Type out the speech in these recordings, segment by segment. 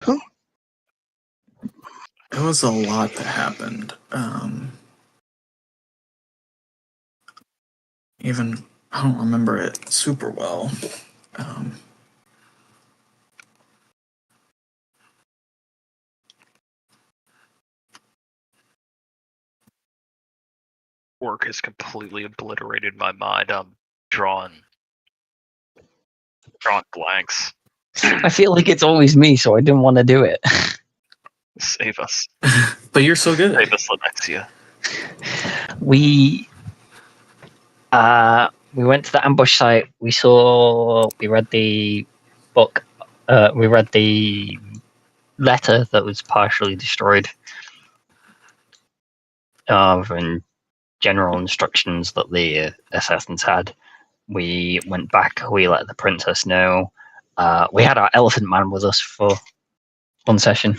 It was a lot that happened. Even I don't remember it super well. Work has completely obliterated my mind. I'm drawing blanks. I feel like it's always me, so I didn't want to do it. Save us. But you're so good. Save us, Alexia. We went to the ambush site. We read the book. We read the letter that was partially destroyed. And general instructions that the assassins had. We went back. We let the princess know. We had our elephant man with us for one session,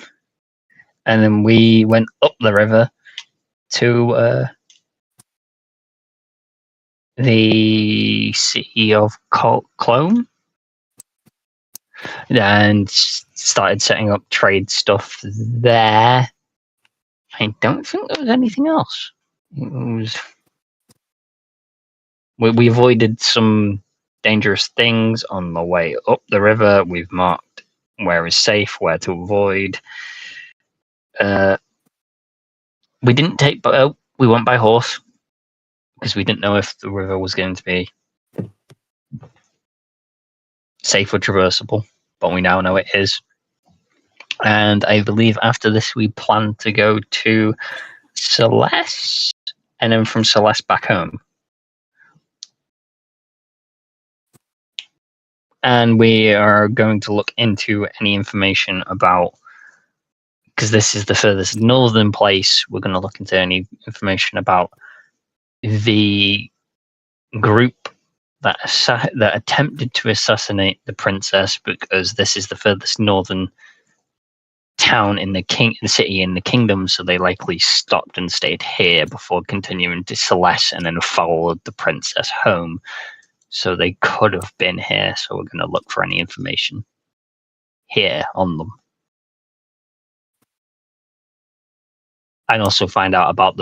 and then we went up the river to the city of Clone and started setting up trade stuff there. I don't think there was anything else. We avoided some dangerous things on the way up the river. We've marked where is safe, where to avoid. We didn't take boat. We went by horse because we didn't know if the river was going to be safe or traversable, but we now know it is. And I believe after this we plan to go to Celeste and then from Celeste back home. And we are going to look into any information about, because this is the furthest northern place, we're going to look into any information about the group that attempted to assassinate the princess, because this is the furthest northern town in the city in the kingdom, so they likely stopped and stayed here before continuing to Celeste and then followed the princess home. So they could have been here, so we're going to look for any information here on them. And also find out about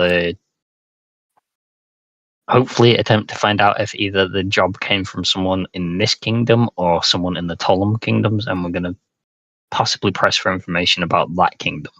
hopefully attempt to find out if either the job came from someone in this kingdom or someone in the Tollum kingdoms, and we're going to possibly press for information about that kingdom.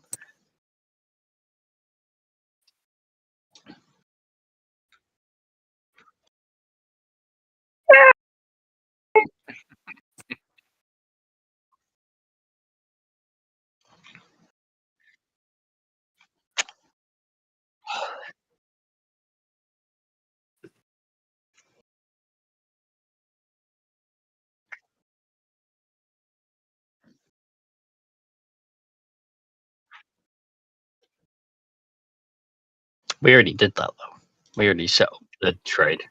We already did that, though. We already set up the trade.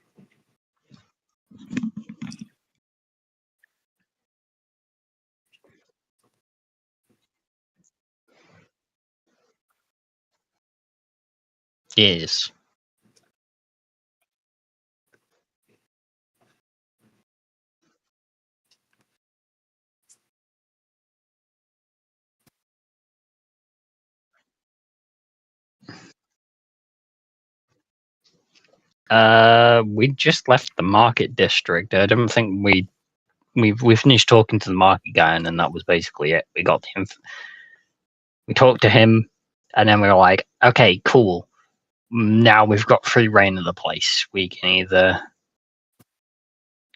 Yes. We just left the market district. I don't think we finished talking to the market guy, and then that was basically it. We got him. We talked to him, and then we were like, "Okay, cool. Now we've got free reign of the place. We can either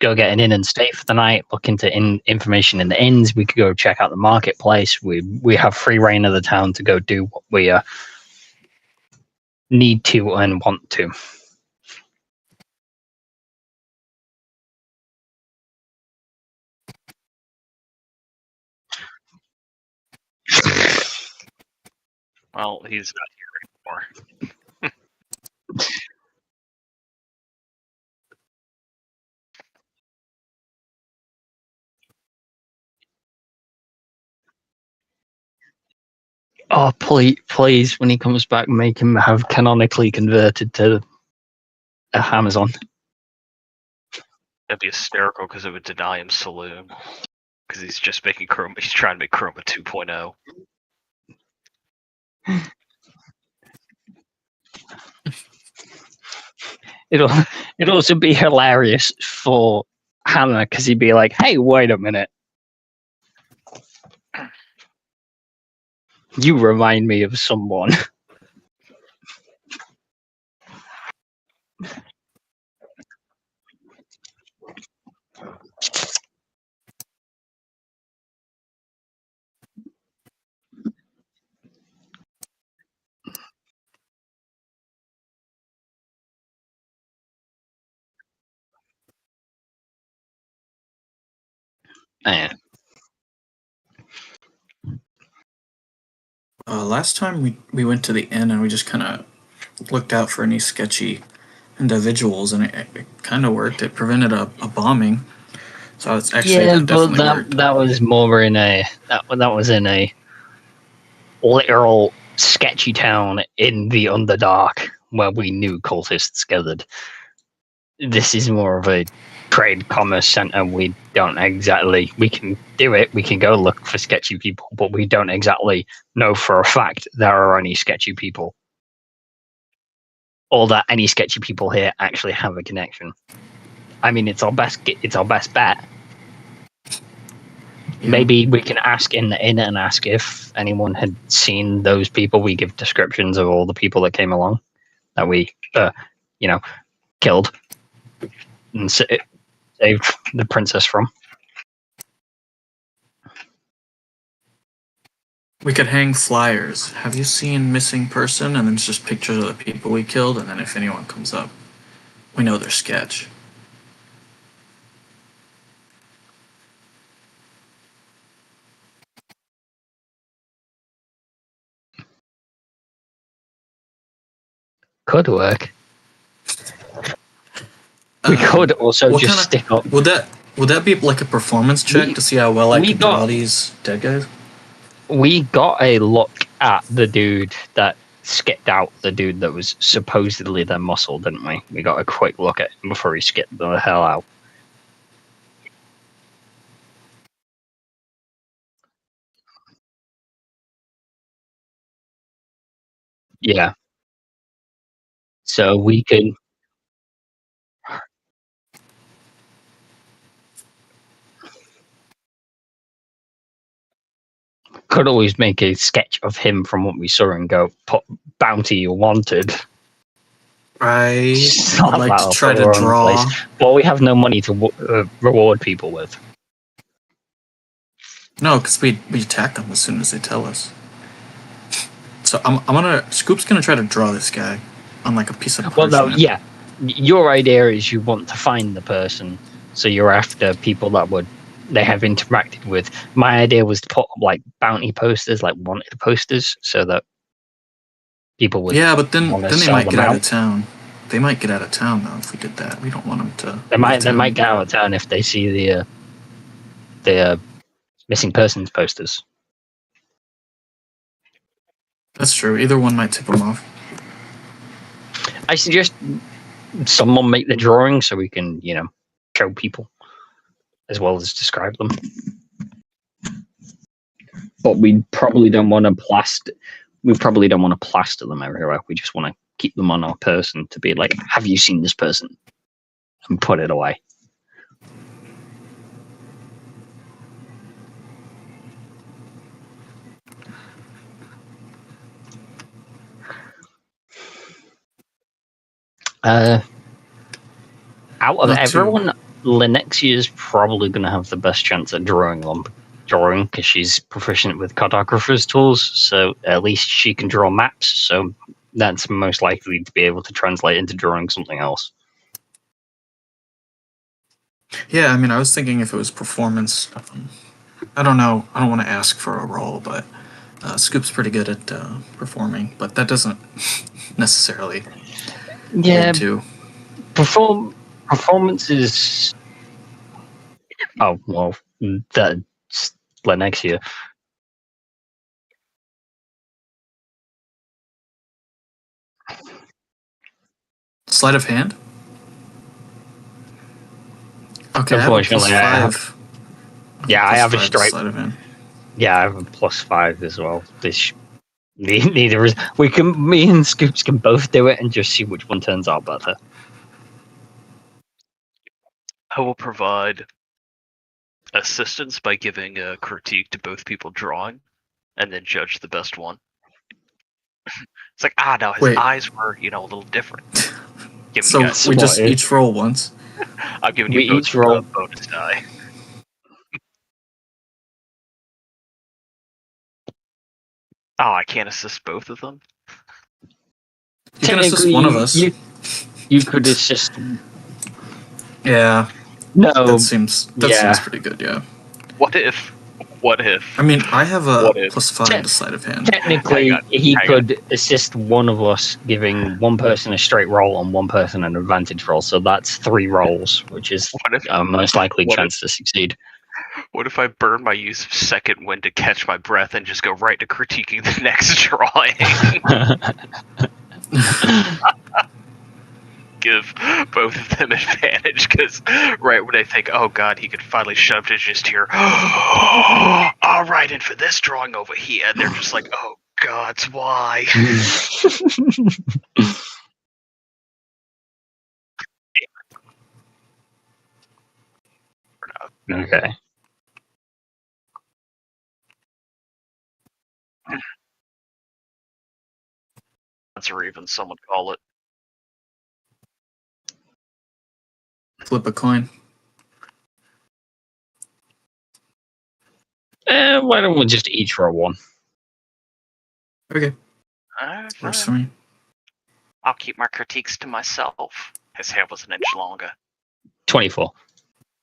go get an inn and stay for the night, look into information in the inns. We could go check out the marketplace. We have free reign of the town to go do what we need to and want to." Well, he's not here anymore. Oh, please, when he comes back, make him have canonically converted to a Amazon. That'd be hysterical because it would deny him saloon. because he's just making Chroma. He's trying to make Chroma 2.0. It'd also be hilarious for Hannah because he'd be like, "Hey, wait a minute, you remind me of someone." Yeah. Last time we went to the inn and we just kind of looked out for any sketchy individuals, and it kind of worked. It prevented a bombing. So it's actually Yeah, that but definitely worked. that was more in a that was in a literal sketchy town in the Underdark where we knew cultists gathered. This is more of a trade commerce center. We don't exactly. We can do it. We can go look for sketchy people, but we don't exactly know for a fact there are any sketchy people, or that any sketchy people here actually have a connection. I mean, it's our best. It's our best bet. Yeah. Maybe we can ask in the inn and ask if anyone had seen those people. We give descriptions of all the people that came along that we, killed and saved the princess from. We could hang flyers. Have you seen missing person? And then it's just pictures of the people we killed, and then if anyone comes up, we know they're sketch. Could work. We could also what just kinda- stick up. Would that be like a performance check to see how well I we can draw got- these dead guys? We got a look at the dude that skipped out, the dude that was supposedly their muscle, didn't we? We got a quick look at him before he skipped the hell out. Yeah. So we could always make a sketch of him from what we saw and go, put bounty wanted. I Slap would like that to up try at to our own draw. place. But we have no money to reward people with. No, because we attack them as soon as they tell us. So I'm gonna Scoop's gonna try to draw this guy on like a piece of Well, parchment. no, yeah. Your idea is you want to find the person, so you're after people that they have interacted with. My idea was to put up like bounty posters, like wanted posters, so that people would. Yeah, but then wanna they sell might them get out out. of town. They might get out of town though if we did that. We don't want them to. They might get out of town if they see the missing persons posters. That's true. Either one might tip them off. I suggest someone make the drawing so we can, show people as well as describe them. But we probably don't want to plaster. We probably don't want to plaster them everywhere. We just want to keep them on our person to be like, "Have you seen this person?" and put it away. Out of everyone, Lenexia is probably going to have the best chance at drawing because she's proficient with cartographer's tools. So at least she can draw maps. So that's most likely to be able to translate into drawing something else. Yeah, I mean, I was thinking if it was performance. I don't know. I don't want to ask for a role, but Scoop's pretty good at performing. But that doesn't necessarily. Yeah. To Performance is. Oh well, that's Lenexia. Sleight of hand. Okay, Unfortunately, I have a +5. Yeah, I have a +5 straight. sleight of hand. Yeah, I have a +5 as well. Neither is. Me and Scoops can both do it and just see which one turns out better. I will provide assistance by giving a critique to both people drawing, and then judge the best one. It's like, no, his Wait. eyes were, a little different. Giving So you guys we what just is- each roll once. I'm giving we you both each roll- bonus die. Oh, I can't assist both of them? You can assist one of us. You could assist. Yeah, No, that seems yeah. pretty good. Yeah. What if? I mean, I have a What if- +5 to sleight of hand. Technically, Hang he on. could assist one of us, giving one person a straight roll and one person an advantage roll. So that's 3 rolls, which is What if? a most likely what chance to succeed. What if I burn my use of second wind to catch my breath and just go right to critiquing the next drawing? Give both of them advantage, because right when I think, oh god, he could finally shove to just here, all right, and for this drawing over here, and they're just like, oh god, why? Okay. Or even someone call it. Flip a coin. Why don't we just each roll one? Okay, Fine. works for me. I'll keep my critiques to myself. His hair was an inch longer. 24.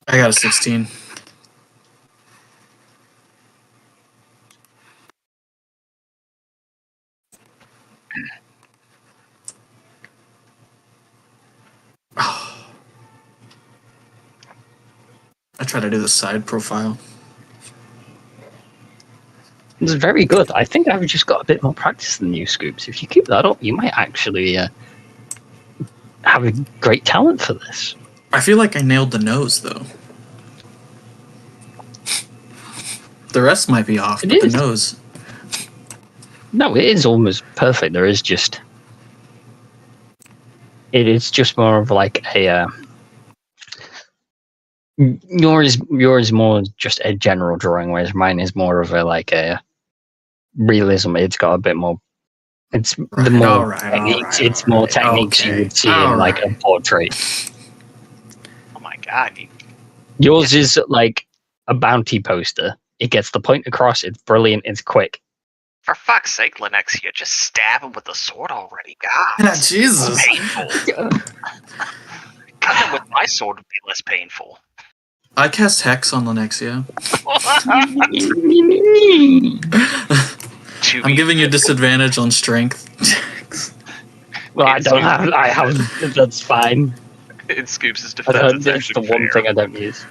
I got a 16. I try to do the side profile. It's very good. I think I've just got a bit more practice than you, Scoops. If you keep that up, you might actually have a great talent for this. I feel like I nailed the nose, though. The rest might be off, It but is. the nose. No, it is almost perfect. There is just... It is just more of like a... Yours is more just a general drawing, whereas mine is more of a realism. It's got a bit more... It's the more techniques. It's more techniques you would see in like a portrait. Oh my god. Yours is like a bounty poster. It gets the point across. It's brilliant. It's quick. For fuck's sake, Lenexia, just stab him with the sword already. God. Yeah, Jesus. Painful. Cut him with my sword would be less painful. I cast Hex on Lenexia. I'm giving you disadvantage on strength. Well, I don't have. I have. That's fine. In Scoops' defense, That's the one thing I don't use.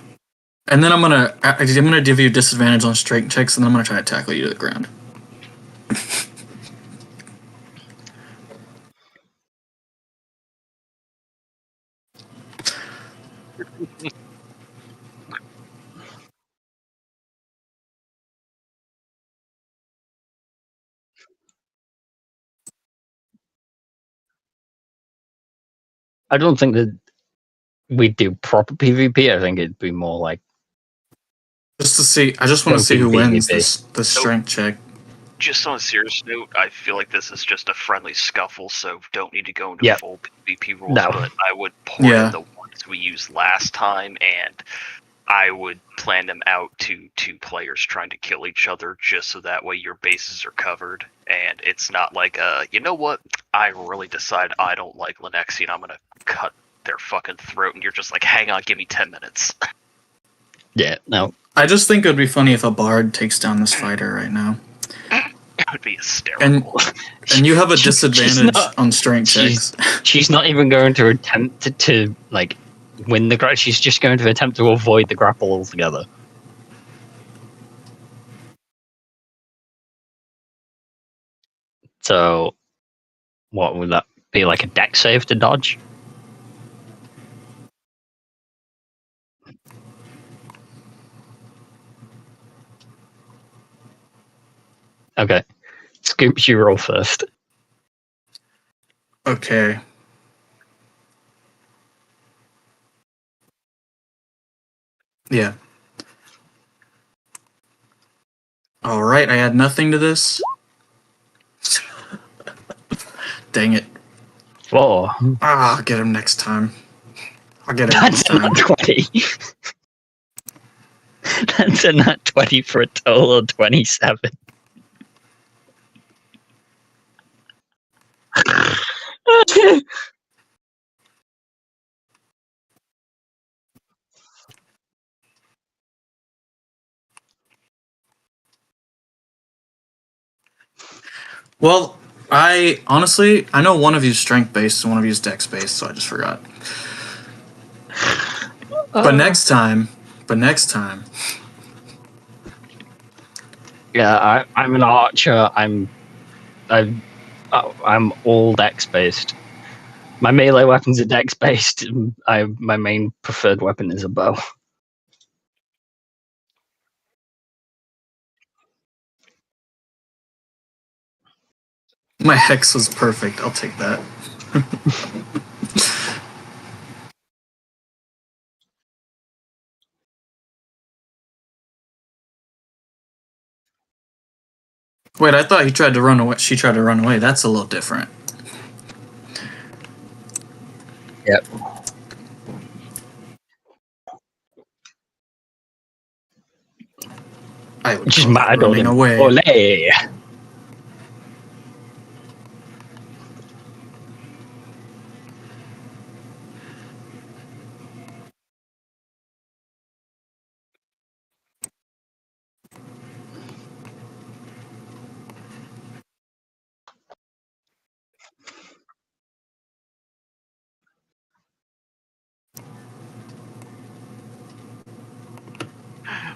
And then I'm gonna give you disadvantage on strength checks, and then I'm gonna try to tackle you to the ground. I don't think that we'd do proper PvP. I think it'd be more like Just to see, I just want to see who wins the strength check. Just on a serious note, I feel like this is just a friendly scuffle, so don't need to go into full PvP rules. No. But I would port in the ones we used last time, and I would plan them out to 2 players trying to kill each other, just so that way your bases are covered, and it's not like, you know what? I really decide I don't like Lenexi, and I'm gonna cut their fucking throat, and you're just like, hang on, give me 10 minutes. Yeah, no. I just think it would be funny if a bard takes down this fighter right now. It would be hysterical. And you have a disadvantage on strength checks. She's not even going to attempt to like win the grapple. She's just going to attempt to avoid the grapple altogether. So, what would that be, like a dex save to dodge? Okay. Scoops, you roll first. Okay. Yeah. All right. I add nothing to this. Dang it. 4. I'll get him next time. I'll get him That's next a time. nat 20. That's a nat 20 for a total of 27. Well, I know one of you's strength based and one of you's dex based, so I just forgot. But next time. Yeah, I'm an archer. I'm all dex based. My melee weapons are dex based. My main preferred weapon is a bow. My hex was perfect. I'll take that. Wait, I thought he tried to run away. She tried to run away. That's a little different. Yep. I would Just call that mad on running him. away. Olé!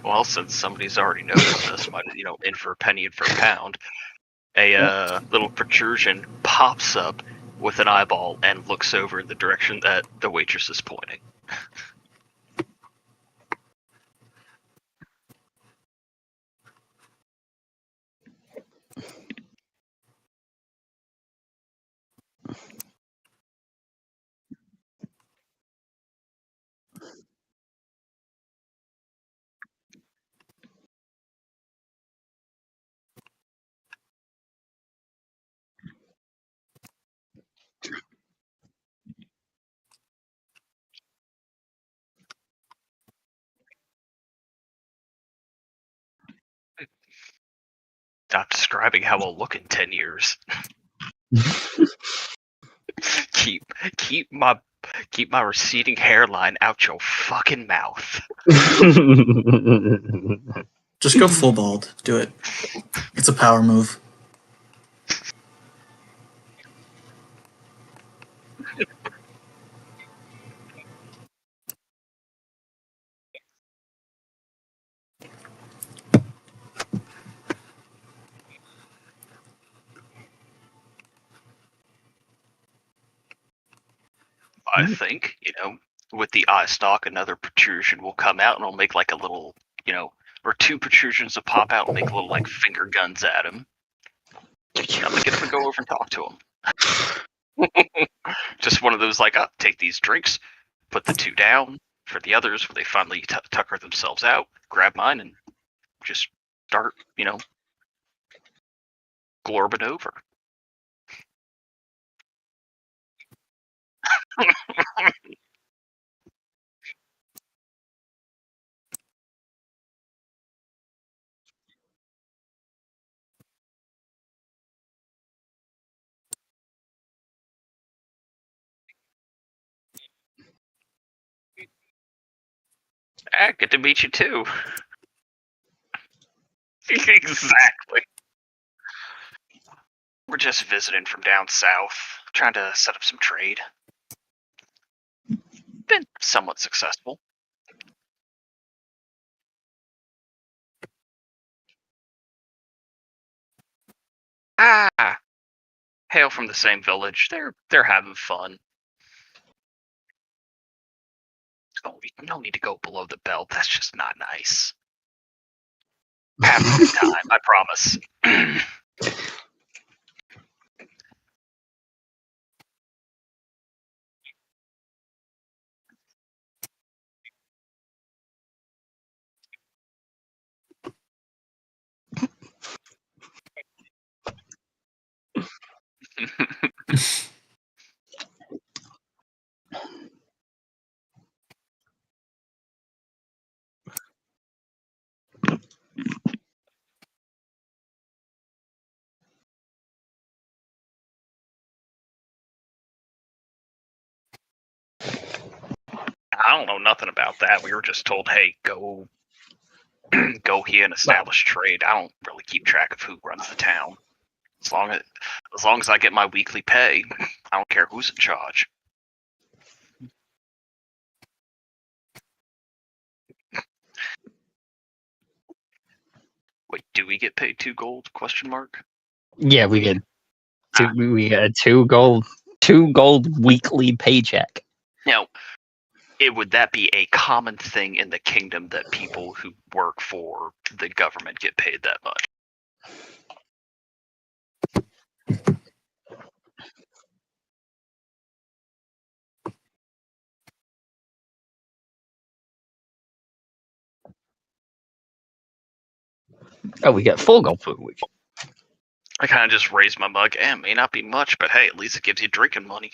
Well, since somebody's already noticed this, might in for a penny and for a pound, a little protrusion pops up with an eyeball and looks over in the direction that the waitress is pointing. Stop describing how I'll look in 10 years. keep my receding hairline out your fucking mouth. Just go full bald. Do it. It's a power move. I think, with the eye stalk, another protrusion will come out and it'll make like a little, or two protrusions will pop out and make little like finger guns at him. I'm gonna get him to go over and talk to him. Just one of those like, take these drinks, put the two down for the others where they finally tucker themselves out, grab mine, and just start, glorbing over. Good to meet you too. Exactly. We're just visiting from down south, trying to set up some trade. Been somewhat successful. Hail from the same village. They're having fun. Oh, no need to go below the belt. That's just not nice. Have a good time, I promise. I don't know nothing about that. We were just told, hey, go here and establish trade. I don't really keep track of who runs the town. As long as I get my weekly pay, I don't care who's in charge. Wait, do we get paid 2 gold? ? Yeah, we get we get a 2 gold weekly paycheck. Now, would that be a common thing in the kingdom that people who work for the government get paid that much? Oh, we get 4 gold for a week. I kind of just raise my mug. It may not be much, but hey, at least it gives you drinking money.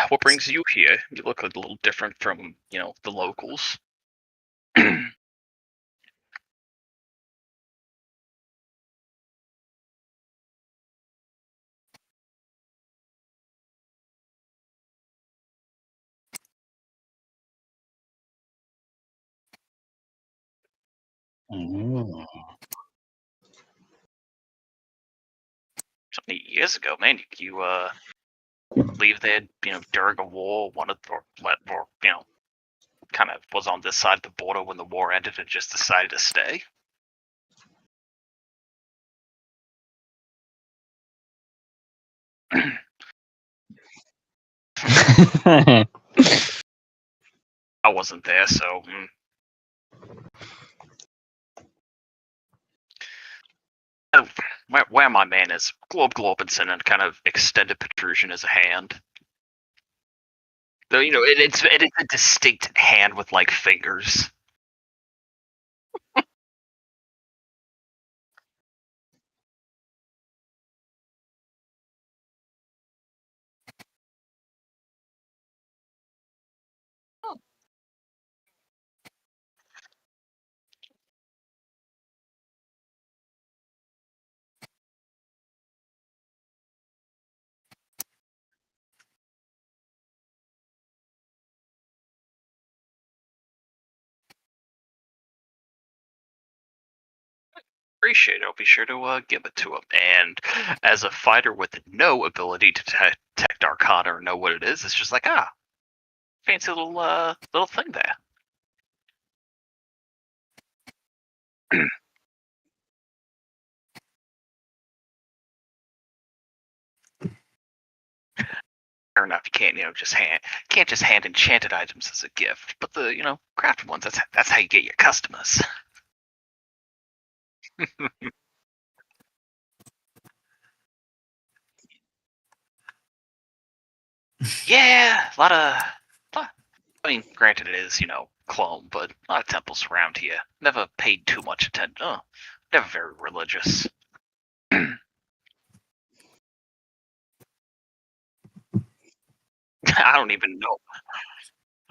What brings you here? You look a little different from, the locals. Mm. So many years ago, man, you leave there, during a war, kind of was on this side of the border when the war ended and just decided to stay. I wasn't there, so. Where my man is, Globinson, and kind of extended protrusion as a hand. Though, it's a distinct hand with, fingers. Appreciate it. I'll be sure to give it to him. And as a fighter with no ability to detect Arcana or know what it is, it's just like, fancy little thing there. Fair enough. You can't, can't just hand enchanted items as a gift, but the, crafted ones. That's how you get your customers. Yeah, a lot of. I mean, granted, it is, clone, but a lot of temples around here. Never paid too much attention. Never very religious. I don't even know.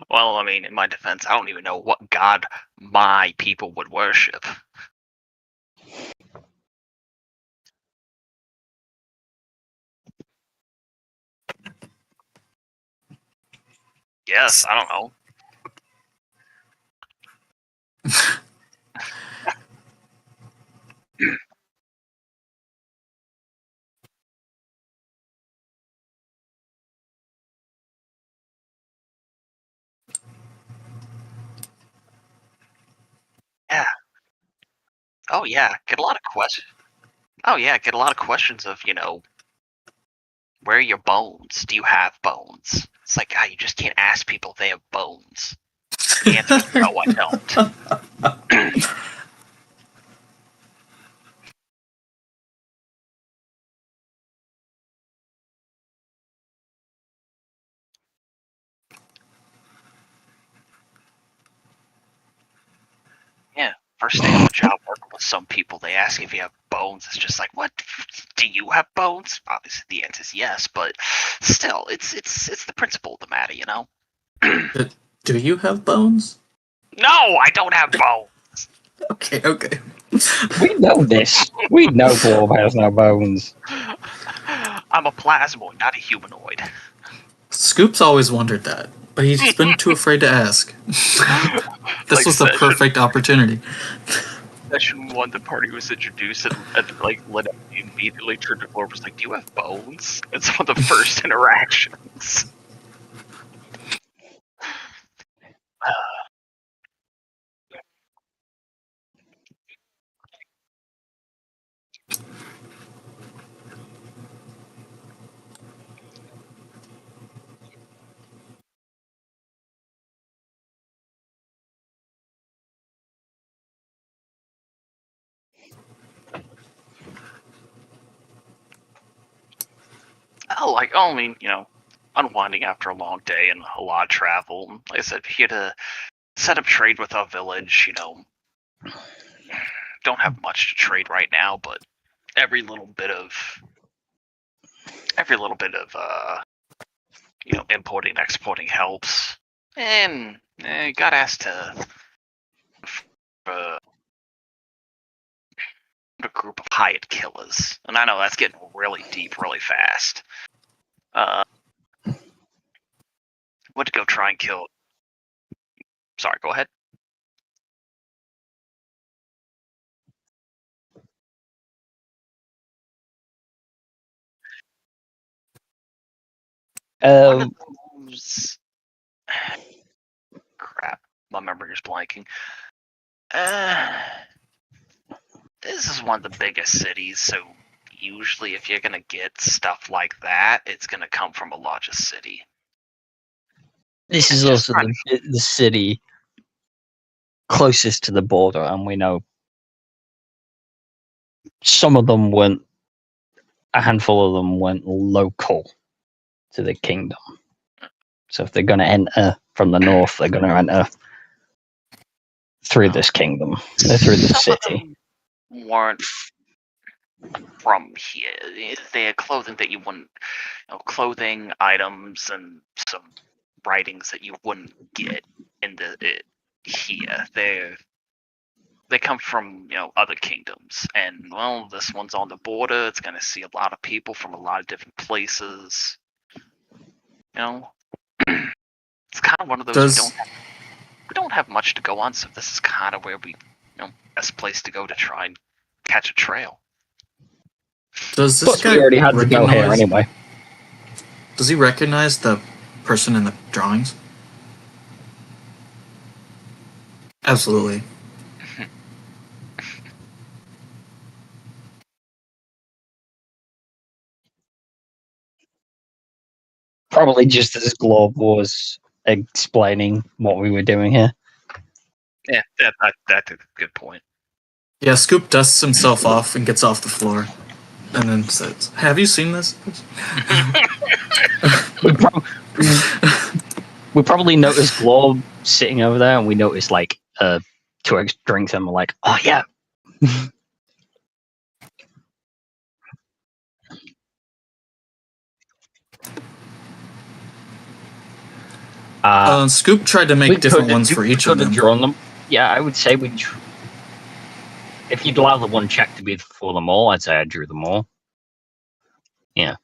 Well, I mean, in my defense, I don't even know what god my people would worship. Yes, I don't know. Yeah. Oh yeah, get a lot of questions. Oh yeah, get a lot of questions of, where are your bones? Do you have bones? It's like, you just can't ask people if they have bones. The answer is no, I don't. Yeah, first day on the job working with some people, they ask if you have bones. It's just like, what? Do you have bones? Obviously, the answer is yes, but still, it's the principle of the matter, you know. Do you have bones? No, I don't have bones. Okay. We know this. We know Glorb has no bones. I'm a plasmoid, not a humanoid. Scoop's always wondered that, but he's been too afraid to ask. This was the perfect opportunity. Session 1, the party was introduced and like lit up immediately turned to Glorb, was like, "Do you have bones?" It's one of the first interactions. I mean, unwinding after a long day and a lot of travel. Like I said, here to set up trade with our village, don't have much to trade right now, but every little bit of importing and exporting helps. And got asked to a group of hired killers, and I know that's getting really deep really fast. Went to go try and kill. Sorry, go ahead. One of those. Crap, my memory is blanking. This is one of the biggest cities, so usually if you're gonna get stuff like that, it's gonna come from a larger city. This is also the city closest to the border, and we know some of them weren't. A handful of them went local to the kingdom. So if they're going to enter from the north, they're going to enter through this kingdom, through the city. Weren't from here. They're clothing that you wouldn't, clothing items and some writings that you wouldn't get in here. They come from other kingdoms, and well, this one's on the border. It's going to see a lot of people from a lot of different places. It's kind of one of those we don't have much to go on, so this is kind of where we best place to go to try and catch a trail. Does this guy already had to go here anyway? Does he recognize the person in the drawings? Absolutely. Probably just as Glorb was explaining what we were doing here. Yeah, that's a good point. Yeah, Scoop dusts himself off and gets off the floor, and then says, "Have you seen this?" we probably noticed Glorb sitting over there, and we noticed like 2x drinks, and we're like, "Oh yeah." Scoop tried to make different ones for each of them. Drawn them. Yeah, I would say if you'd allow the one check to be for them all, I'd say I drew them all. Yeah.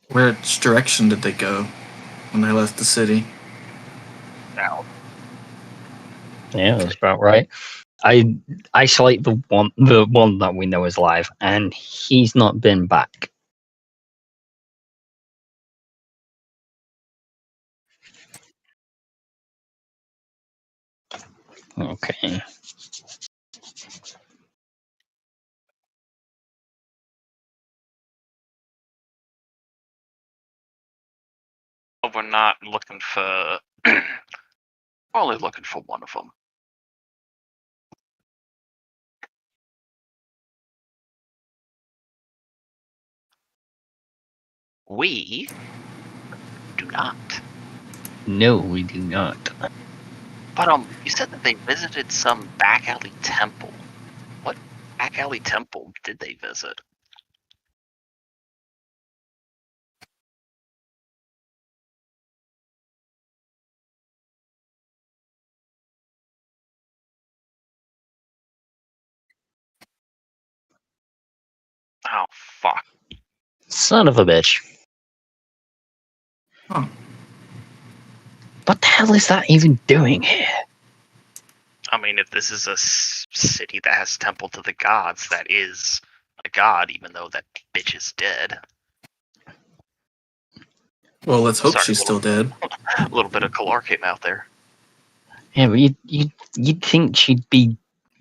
Which direction did they go when they left the city? Now, Yeah, that's about right. I isolate the one that we know is live, and he's not been back. Okay. We're not looking for. We're only looking for one of them. We do not. No, we do not. But you said that they visited some back alley temple. What back alley temple did they visit? Oh fuck! Son of a bitch. Huh. What the hell is that even doing here? I mean, if this is a city that has temple to the gods, that is a god, even though that bitch is dead. Well, let's hope Sorry, she's still dead. A little bit of Kalar came out there. Yeah, but you'd think she'd be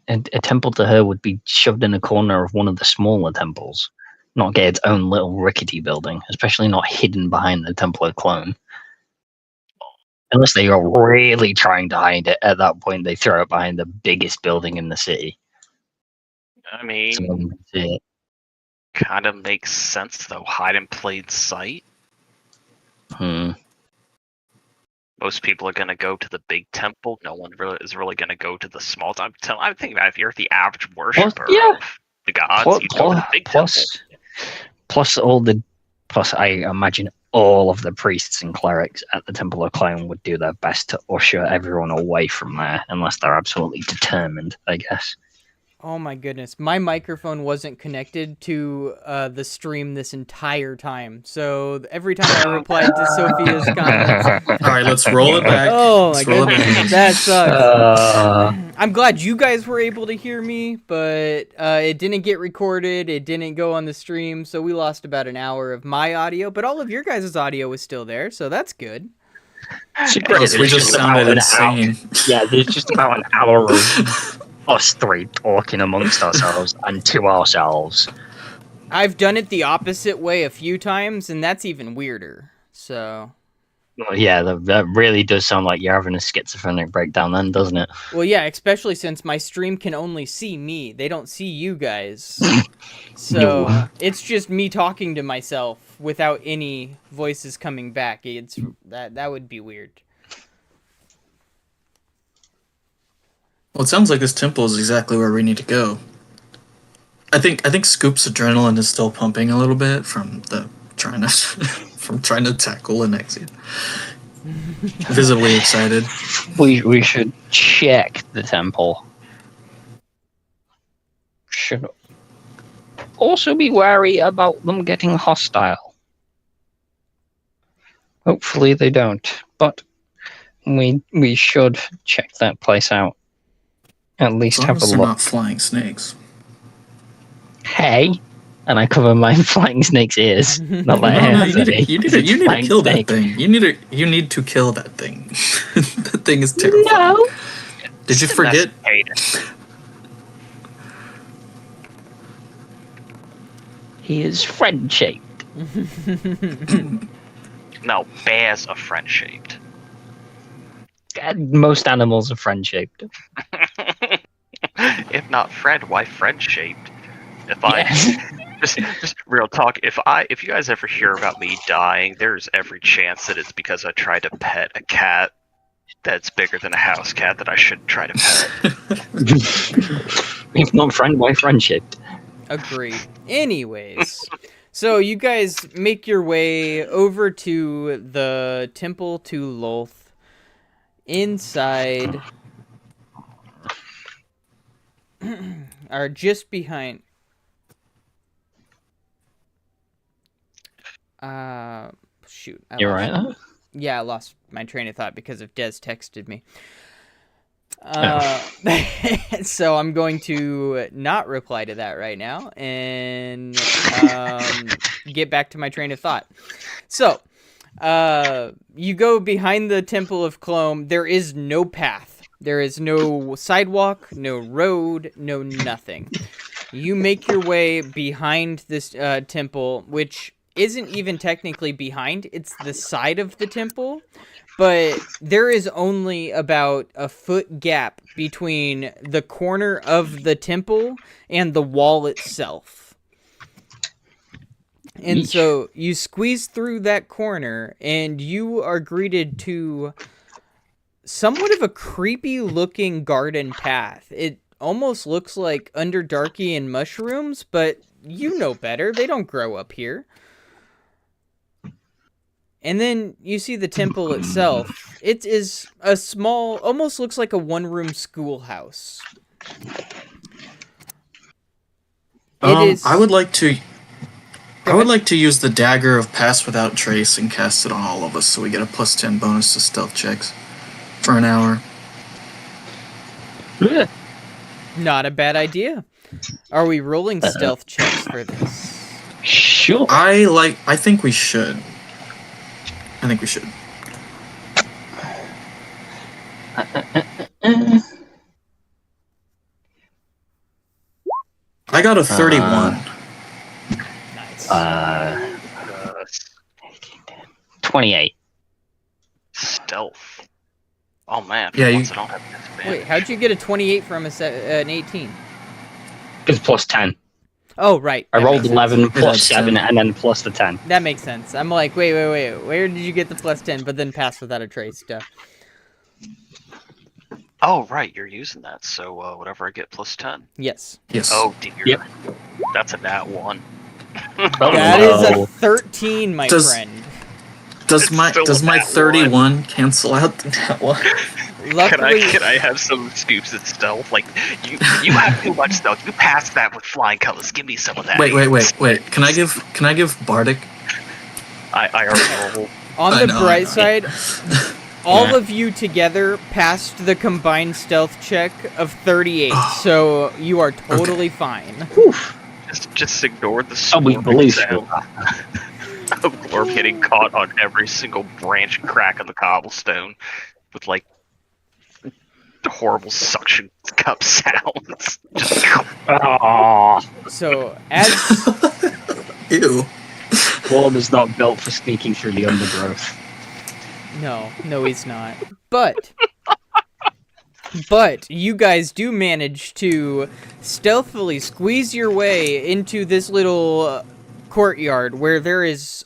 a temple to her would be shoved in a corner of one of the smaller temples, not get its own little rickety building, especially not hidden behind the Temple of Clone. Unless they are really trying to hide it, at that point they throw it behind the biggest building in the city. I So mean, no one can see it. kind of makes sense though. Hide in plain sight. Most people are going to go to the big temple. No one is really going to go to the small temple. I think that if you're the average worshiper yeah. of the gods, you'd go to the big temple. Plus, I imagine all of the priests and clerics at the Temple of Clown would do their best to usher everyone away from there, unless they're absolutely determined, I guess. Oh my goodness. My microphone wasn't connected to the stream this entire time. So every time I replied to Sophia's comments... All right, let's roll it back. Oh my Let's roll it goodness. back. That sucks. I'm glad you guys were able to hear me, but it didn't get recorded. It didn't go on the stream. So we lost about an hour of my audio, but all of your guys' audio was still there. So that's good. Plus, we just sounded insane. Yeah, there's just about an hour of us three talking amongst ourselves and to ourselves. I've done it the opposite way a few times, and that's even weirder. So... Well, yeah, that really does sound like you're having a schizophrenic breakdown then, doesn't it? Well, yeah, especially since my stream can only see me. They don't see you guys. So No. it's just me talking to myself without any voices coming back. It's that would be weird. Well, it sounds like this temple is exactly where we need to go. I think Scoop's adrenaline is still pumping a little bit from trying to tackle Anexia. Visibly excited. We should check the temple. Should also be wary about them getting hostile. Hopefully they don't, but we should check that place out. At least As long have as a they're look. not flying snakes. Hey, and I cover my flying snake's ears. Not my No, hands. you need to kill that thing. You need to kill that thing. That thing is terrifying. No. Did you forget? He is friend-shaped. No, bears are friend-shaped. Most animals are friend-shaped. If not friend, why friend-shaped? Just real talk. If you guys ever hear about me dying, there's every chance that it's because I tried to pet a cat that's bigger than a house cat that I shouldn't try to pet. If not friend, why friend-shaped? Agreed. Anyways, so you guys make your way over to the Temple to Lolth. Inside, are just behind. Shoot. You're right. Yeah, I lost my train of thought because of Des texted me. So I'm going to not reply to that right now and get back to my train of thought. So, you go behind the Temple of Clome. There is no path. There is no sidewalk, no road, no nothing. You make your way behind this temple, which isn't even technically behind. It's the side of the temple. But there is only about a foot gap between the corner of the temple and the wall itself. And so you squeeze through that corner, and you are greeted to somewhat of a creepy-looking garden path. It almost looks like Underdarky and mushrooms, but you know better. They don't grow up here. And then you see the temple itself. It is a small, almost looks like a one-room schoolhouse. I would like to use the dagger of Pass Without Trace and cast it on all of us so we get a +10 bonus to stealth checks for an hour. Not a bad idea. Are we rolling stealth checks for this? Sure. I think we should. I think we should. I got a 31. Nice. 28. Stealth. Oh man. Yeah, once I don't have this bad. Wait, how'd you get a 28 from an 18? It's plus 10. Oh, right. I that rolled makes 11 Yeah, plus that's 7 and then plus the 10. That makes sense. I'm like, wait. Where did you get the +10, but then Pass Without a Trace stuff? Oh right, you're using that. So whatever I get +10. Yes. Yes. Oh dear. Yep. That's a nat 1. That is a 13, my Does- friend. Does It's my still does my that 31 cancel out that one? Luckily, Can I have some scoops of stealth? Like you have too much stealth. You passed that with flying colors. Give me some of that. Wait. Can I give Bardic? I already rolled. on I the know, bright I know. side, all of you together passed the combined stealth check of 38, so you are totally fine. Just ignored the Oh, we swarming believe sound of Glorp getting caught on every single branch and crack of the cobblestone with like the horrible suction cup sounds. So as Ew. Ward is not built for sneaking through the undergrowth. no, he's not. But you guys do manage to stealthily squeeze your way into this little courtyard where there is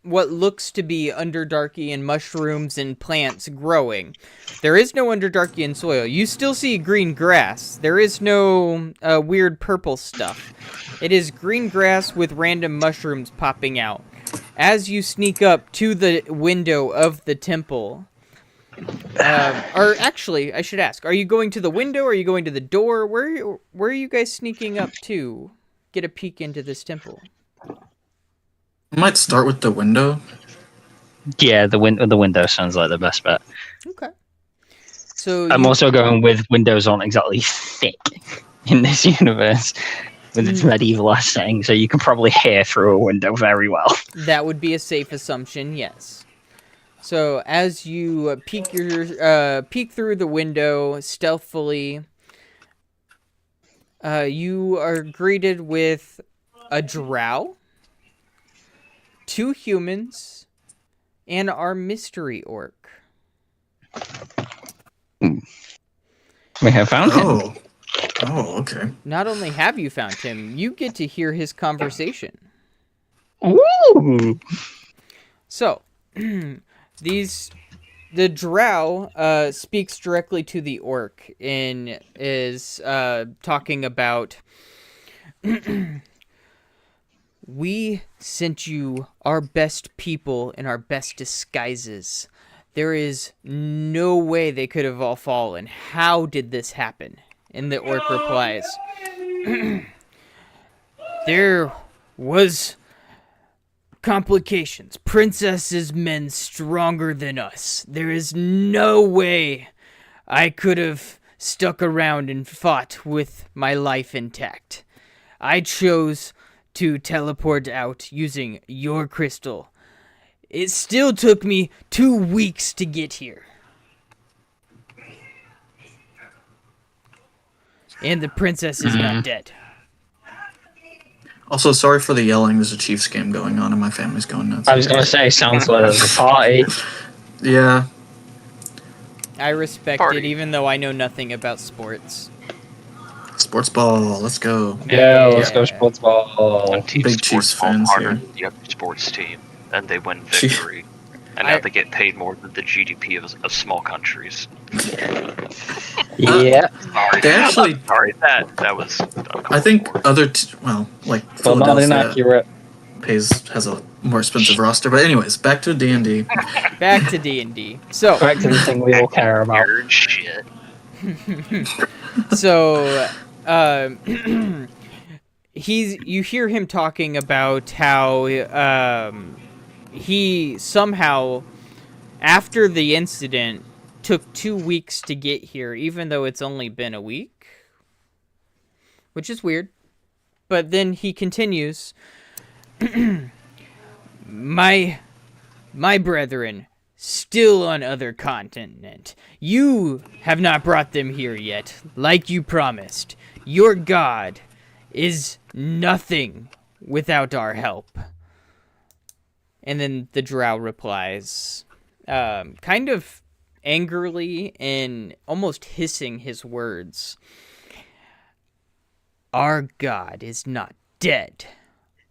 what looks to be Underdarkian mushrooms and plants growing. There is no Underdarkian soil. You still see green grass. There is no weird purple stuff. It is green grass with random mushrooms popping out. As you sneak up to the window of the temple, or actually, I should ask, are you going to the window? Or are you going to the door? Where are you guys sneaking up to get a peek into this temple? I might start with the window. Yeah, the window sounds like the best bet. Okay. So I'm you- also going with windows aren't exactly thick in this universe with its medieval ass setting, so you can probably hear through a window very well. that would be a safe assumption, yes. So as you peek through the window stealthily, you are greeted with a drow, 2 humans, and our mystery orc. We have found him. Oh, okay. Not only have you found him, you get to hear his conversation. Ooh. So, the drow speaks directly to the orc and is talking about, we sent you our best people in our best disguises. There is no way they could have all fallen. How did this happen? And the orc replies, there was complications. Princess's men stronger than us. There is no way I could have stuck around and fought with my life intact. I chose to teleport out using your crystal. It still took me 2 weeks to get here. And the princess is not dead. Also, sorry for the yelling. There's a Chiefs game going on, and my family's going nuts. I was going to say, sounds like there's a party. Yeah. I respect it, even though I know nothing about sports. Sports ball, let's go. Yeah, let's go sports ball. Big Chiefs fans here. The other sports team, and they win victory. And now they get paid more than the GDP of small countries. Yeah. They actually. Sorry, that was. I think other, like Philadelphia inaccurate. has a more expensive roster. But anyways, back to D&D. Back to D&D. So back to the thing we all care about. Shit. So, you hear him talking about how he somehow, after the incident, took 2 weeks to get here, even though it's only been a week, which is weird. But then he continues, my brethren, still on other continent. You have not brought them here yet, like you promised. Your god is nothing without our help. And then the drow replies, kind of angrily and almost hissing his words. Our god is not dead.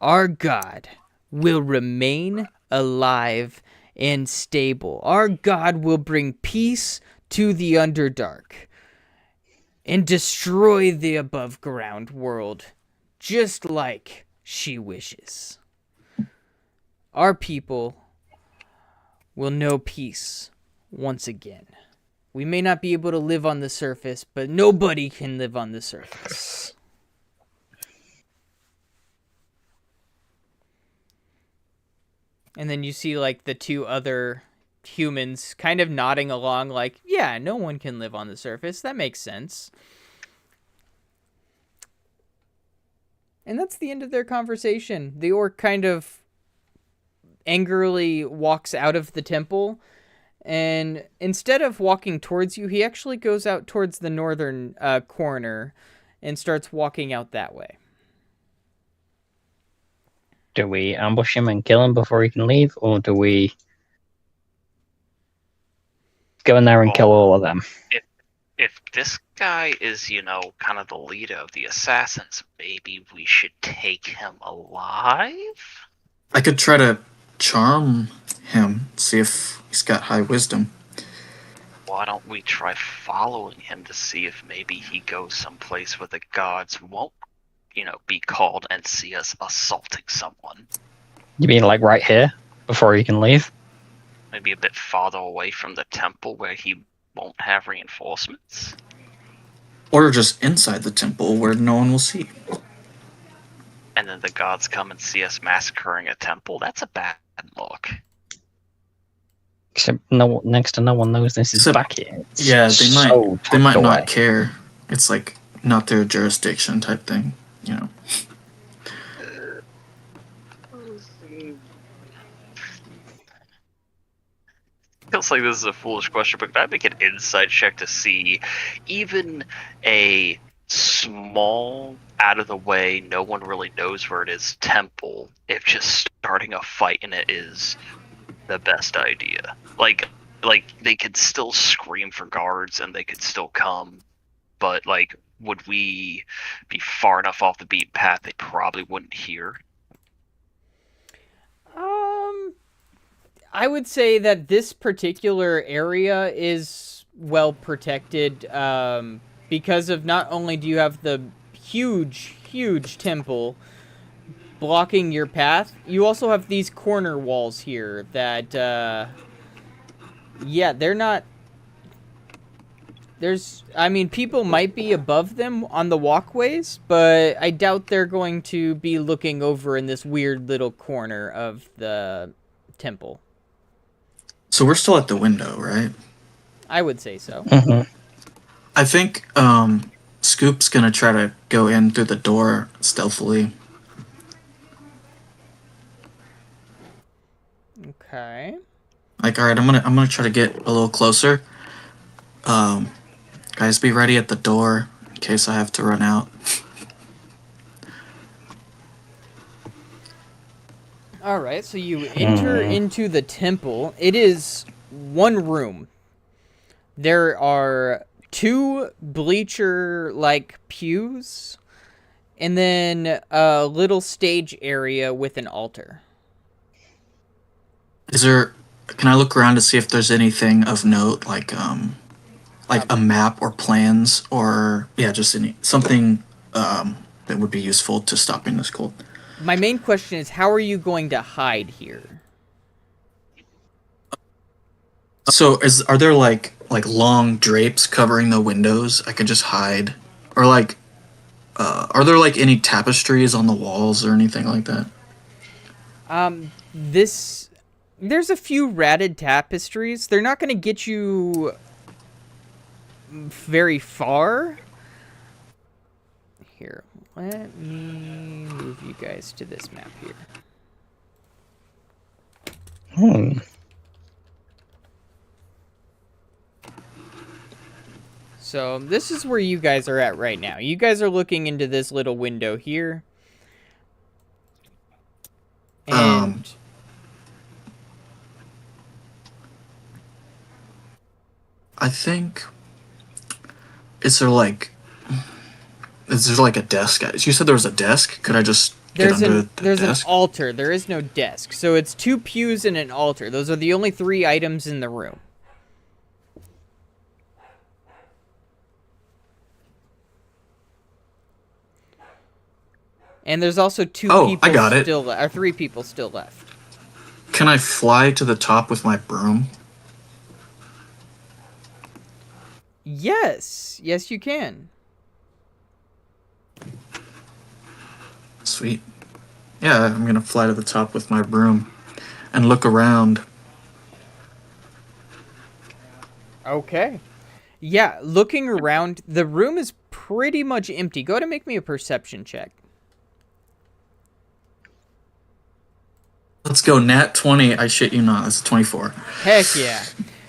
Our god will remain alive and stable. Our God will bring peace to the Underdark and destroy the above ground world, just like she wishes. Our people will know peace once again. We may not be able to live on the surface, but nobody can live on the surface. And then you see, like, the 2 other humans kind of nodding along, like, yeah, no one can live on the surface. That makes sense. And that's the end of their conversation. The orc kind of angrily walks out of the temple, and instead of walking towards you, he actually goes out towards the northern corner and starts walking out that way. Do we ambush him and kill him before he can leave, or do we go in there and kill all of them? If this guy is, kind of the leader of the assassins, maybe we should take him alive? I could try to charm him, see if he's got high wisdom. Why don't we try following him to see if maybe he goes someplace where the gods won't be called and see us assaulting someone. You mean like right here, before he can leave? Maybe a bit farther away from the temple where he won't have reinforcements? Or just inside the temple where no one will see. And then the gods come and see us massacring a temple. That's a bad look. Except next to no one knows this is back here. Yeah, they might not care. It's like not their jurisdiction type thing. Feels like this is a foolish question, but can I make an insight check to see even a small, out of the way, no one really knows where it is temple, if just starting a fight in it is the best idea? Like they could still scream for guards and they could still come, but would we be far enough off the beaten path they probably wouldn't hear? I would say that this particular area is well protected because of not only do you have the huge temple blocking your path, you also have these corner walls here that, they're not... people might be above them on the walkways, but I doubt they're going to be looking over in this weird little corner of the temple. So we're still at the window, right? I would say so. Mm-hmm. I think Scoop's gonna try to go in through the door stealthily. Okay. Like, all right, I'm gonna try to get a little closer. Um, guys, be ready at the door in case I have to run out. All right, so you enter into the temple. It is one room. There are two bleacher-like pews, and then a little stage area with an altar. Is there? Can I look around to see if there's anything of note, like a map or plans, or yeah, just something that would be useful to stopping this cult? My main question is, how are you going to hide here? So, are there like long drapes covering the windows? I could just hide, or like, are there like any tapestries on the walls or anything like that? There's a few ratted tapestries. They're not going to get you very far. Here, let me move you guys to this map here. So this is where you guys are at right now. You guys are looking into this little window here. And I think. Is there like a desk? You said there was a desk. Could I just get under the there's desk? an altar. There is no desk. So it's two pews and an altar. Those are the only three items in the room. And there's also two people I got it. still or three people still left. Can I fly to the top with my broom? Yes. Yes, you can. Sweet. Yeah, I'm gonna fly to the top with my broom and look around. Okay. Yeah, looking around, the room is pretty much empty. Go ahead and make me a perception check. Let's go, nat 20. I shit you not. That's 24. Heck yeah.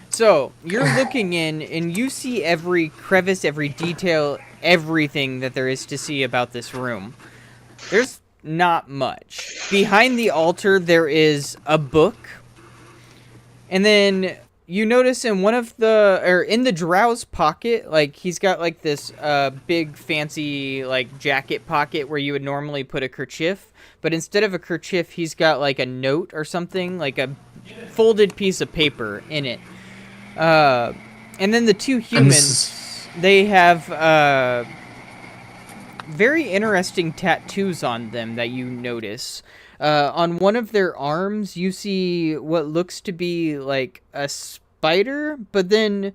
So, you're looking in, and you see every crevice, every detail, everything that there is to see about this room. There's not much. Behind the altar, there is a book. And then you notice in in the Drow's pocket, like, he's got, like, this big, fancy, like, jacket pocket where you would normally put a kerchief. But instead of a kerchief, he's got, like, a note or something, like a folded piece of paper in it. And then the two humans, they have very interesting tattoos on them that you notice. On one of their arms, you see what looks to be like a spider, but then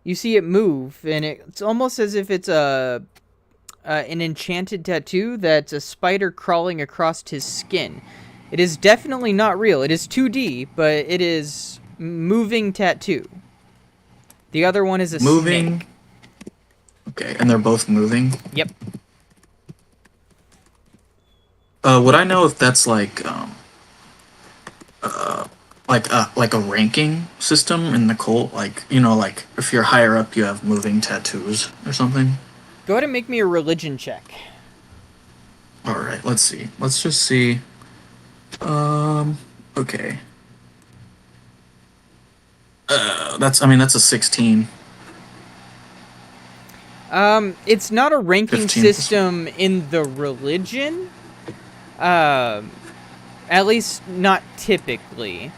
you see it move, and it's almost as if it's an enchanted tattoo that's a spider crawling across his skin. It is definitely not real. It is 2D, but it is moving tattoo. The other one is a moving. snake. Okay, and they're both moving. Yep. Would I know if that's like a ranking system in the cult? Like, like if you're higher up, you have moving tattoos or something. Go ahead and make me a religion check. All right, let's see. Let's just see. Okay. That's a 16. It's not a ranking 15%. system in the religion. At least not typically.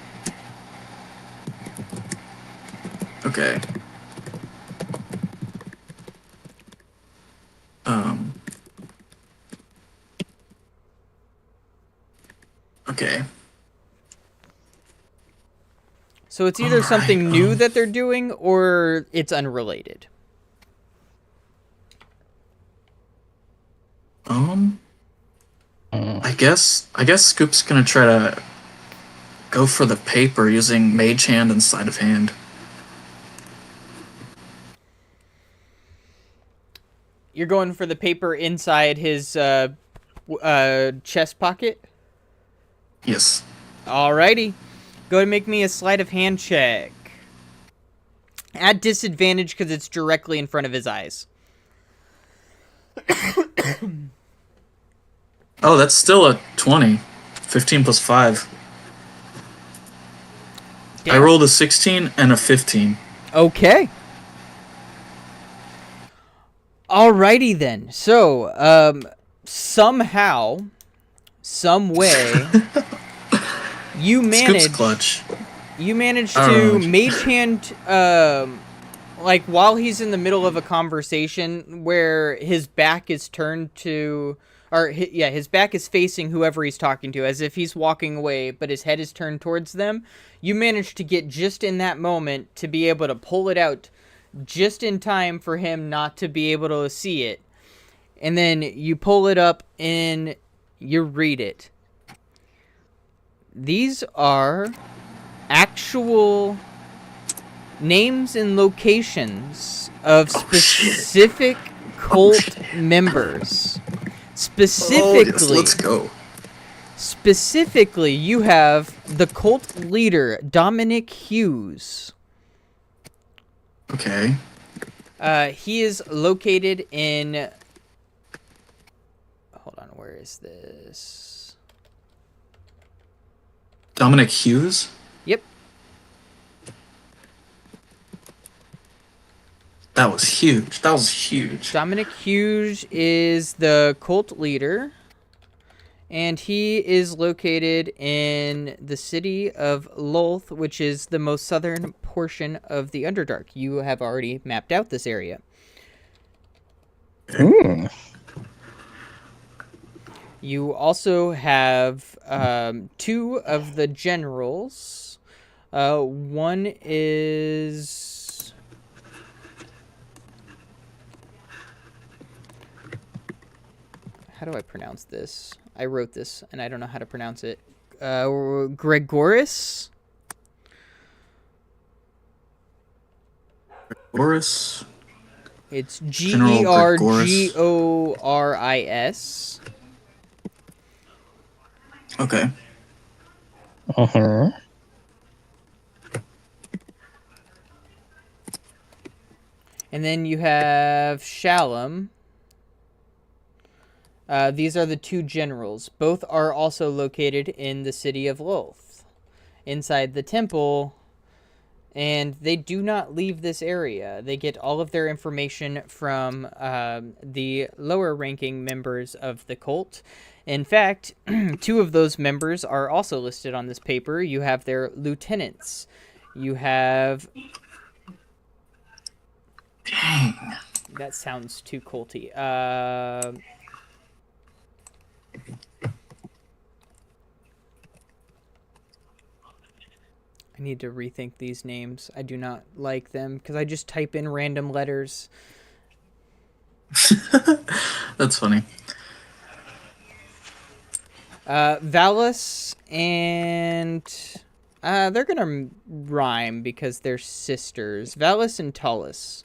Okay. Okay. So it's either something new that they're doing or it's unrelated. I guess Scoop's gonna try to go for the paper using Mage Hand and Sleight of Hand. You're going for the paper inside his chest pocket? Yes. Alrighty. Go ahead and make me a sleight of hand check. At disadvantage because it's directly in front of his eyes. Oh, that's still a 20. 15 plus 5. Damn. I rolled a 16 and a 15. Okay. Alrighty then. So, somehow, some way, you Scoop's managed. clutch. You managed I to don't know. mage hand, like while he's in the middle of a conversation where his back is turned to, his back is facing whoever he's talking to, as if he's walking away, but his head is turned towards them. You managed to get just in that moment to be able to pull it out just in time for him not to be able to see it. And then you pull it up and you read it. These are actual names and locations of specific cult members. Specifically, yes, let's go. Specifically, you have the cult leader, Dominic Hughes. Okay. He is located in... Hold on, where is this? Dominic Hughes? Yep. That was huge. That was huge. Dominic Hughes is the cult leader, and he is located in the city of Lolth, which is the most southern portion of the Underdark. You have already mapped out this area. Ooh. You also have two of the generals. One is... How do I pronounce this? I wrote this, and I don't know how to pronounce it. Gregoris? Boris? It's General Gergoris. Okay. Uh-huh. And then you have Shalom. These are the two generals. Both are also located in the city of Lolth, inside the temple, and they do not leave this area. They get all of their information from the lower-ranking members of the cult. In fact, two of those members are also listed on this paper. You have their lieutenants. You have... Dang. That sounds too culty. I need to rethink these names. I do not like them because I just type in random letters. That's funny. Valus and... they're gonna rhyme because they're sisters. Valus and Tullus.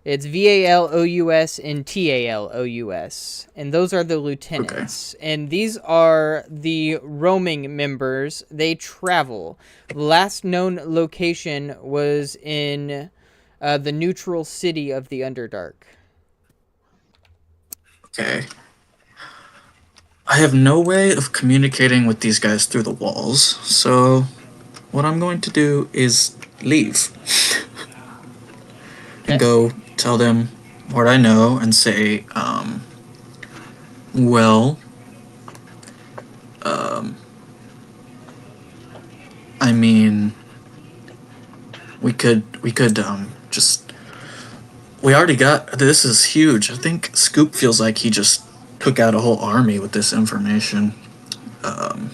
It's Valous and Talous. And those are the lieutenants. Okay. And these are the roaming members. They travel. The last known location was in the neutral city of the Underdark. Okay. I have no way of communicating with these guys through the walls, so what I'm going to do is leave. Okay. Go tell them what I know and say, I mean, we could just, we already got, this is huge. I think Scoop feels like he just took out a whole army with this information. I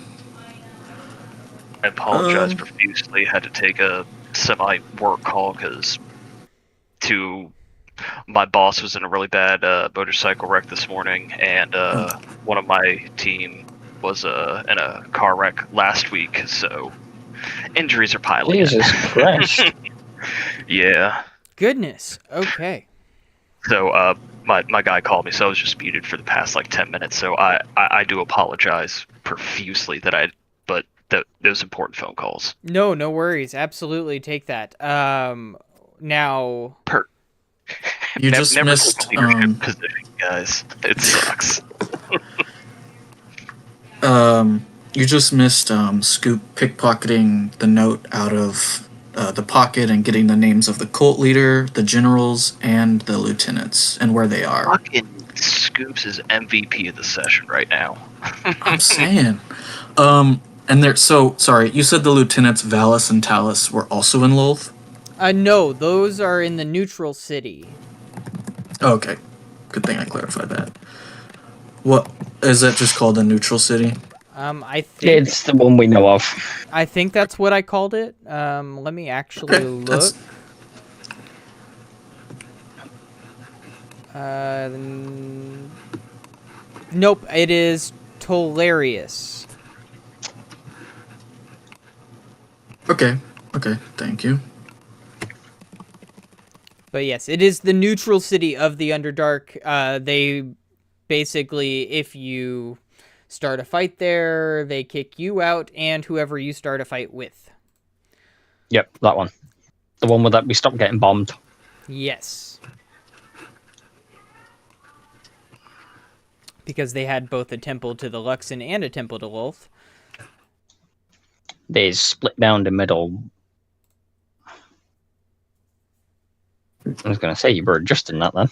apologize profusely. Had to take a semi-work call because my boss was in a really bad motorcycle wreck this morning, and one of my team was in a car wreck last week, so injuries are piling up. Jesus Christ. Yeah. Goodness. Okay. So my guy called me, so I was just muted for the past like 10 minutes. So I do apologize profusely but those important phone calls. No worries. Absolutely take that. Now. You just never missed. take a leadership position, guys. It sucks. You just missed Scoop pickpocketing the note out of the pocket and getting the names of the cult leader, the generals, and the lieutenants, and where they are. Fucking Scoops is MVP of the session right now. I'm saying. And there. So sorry, you said the lieutenants Valis and Talus were also in Lolth? No, those are in the neutral city. Oh, okay, good thing I clarified that. What is that just called, a neutral city? I think It's the one we know of. I think that's what I called it. Let me actually look. Nope, it is Tolarius. Okay, thank you. But yes, it is the neutral city of the Underdark. They basically, if you start a fight there, they kick you out and whoever you start a fight with. Yep, that one. The one where that we stopped getting bombed. Yes. Because they had both a temple to the Luxon and a temple to Lolth. They split down the middle. I was going to say, you were adjusting that then.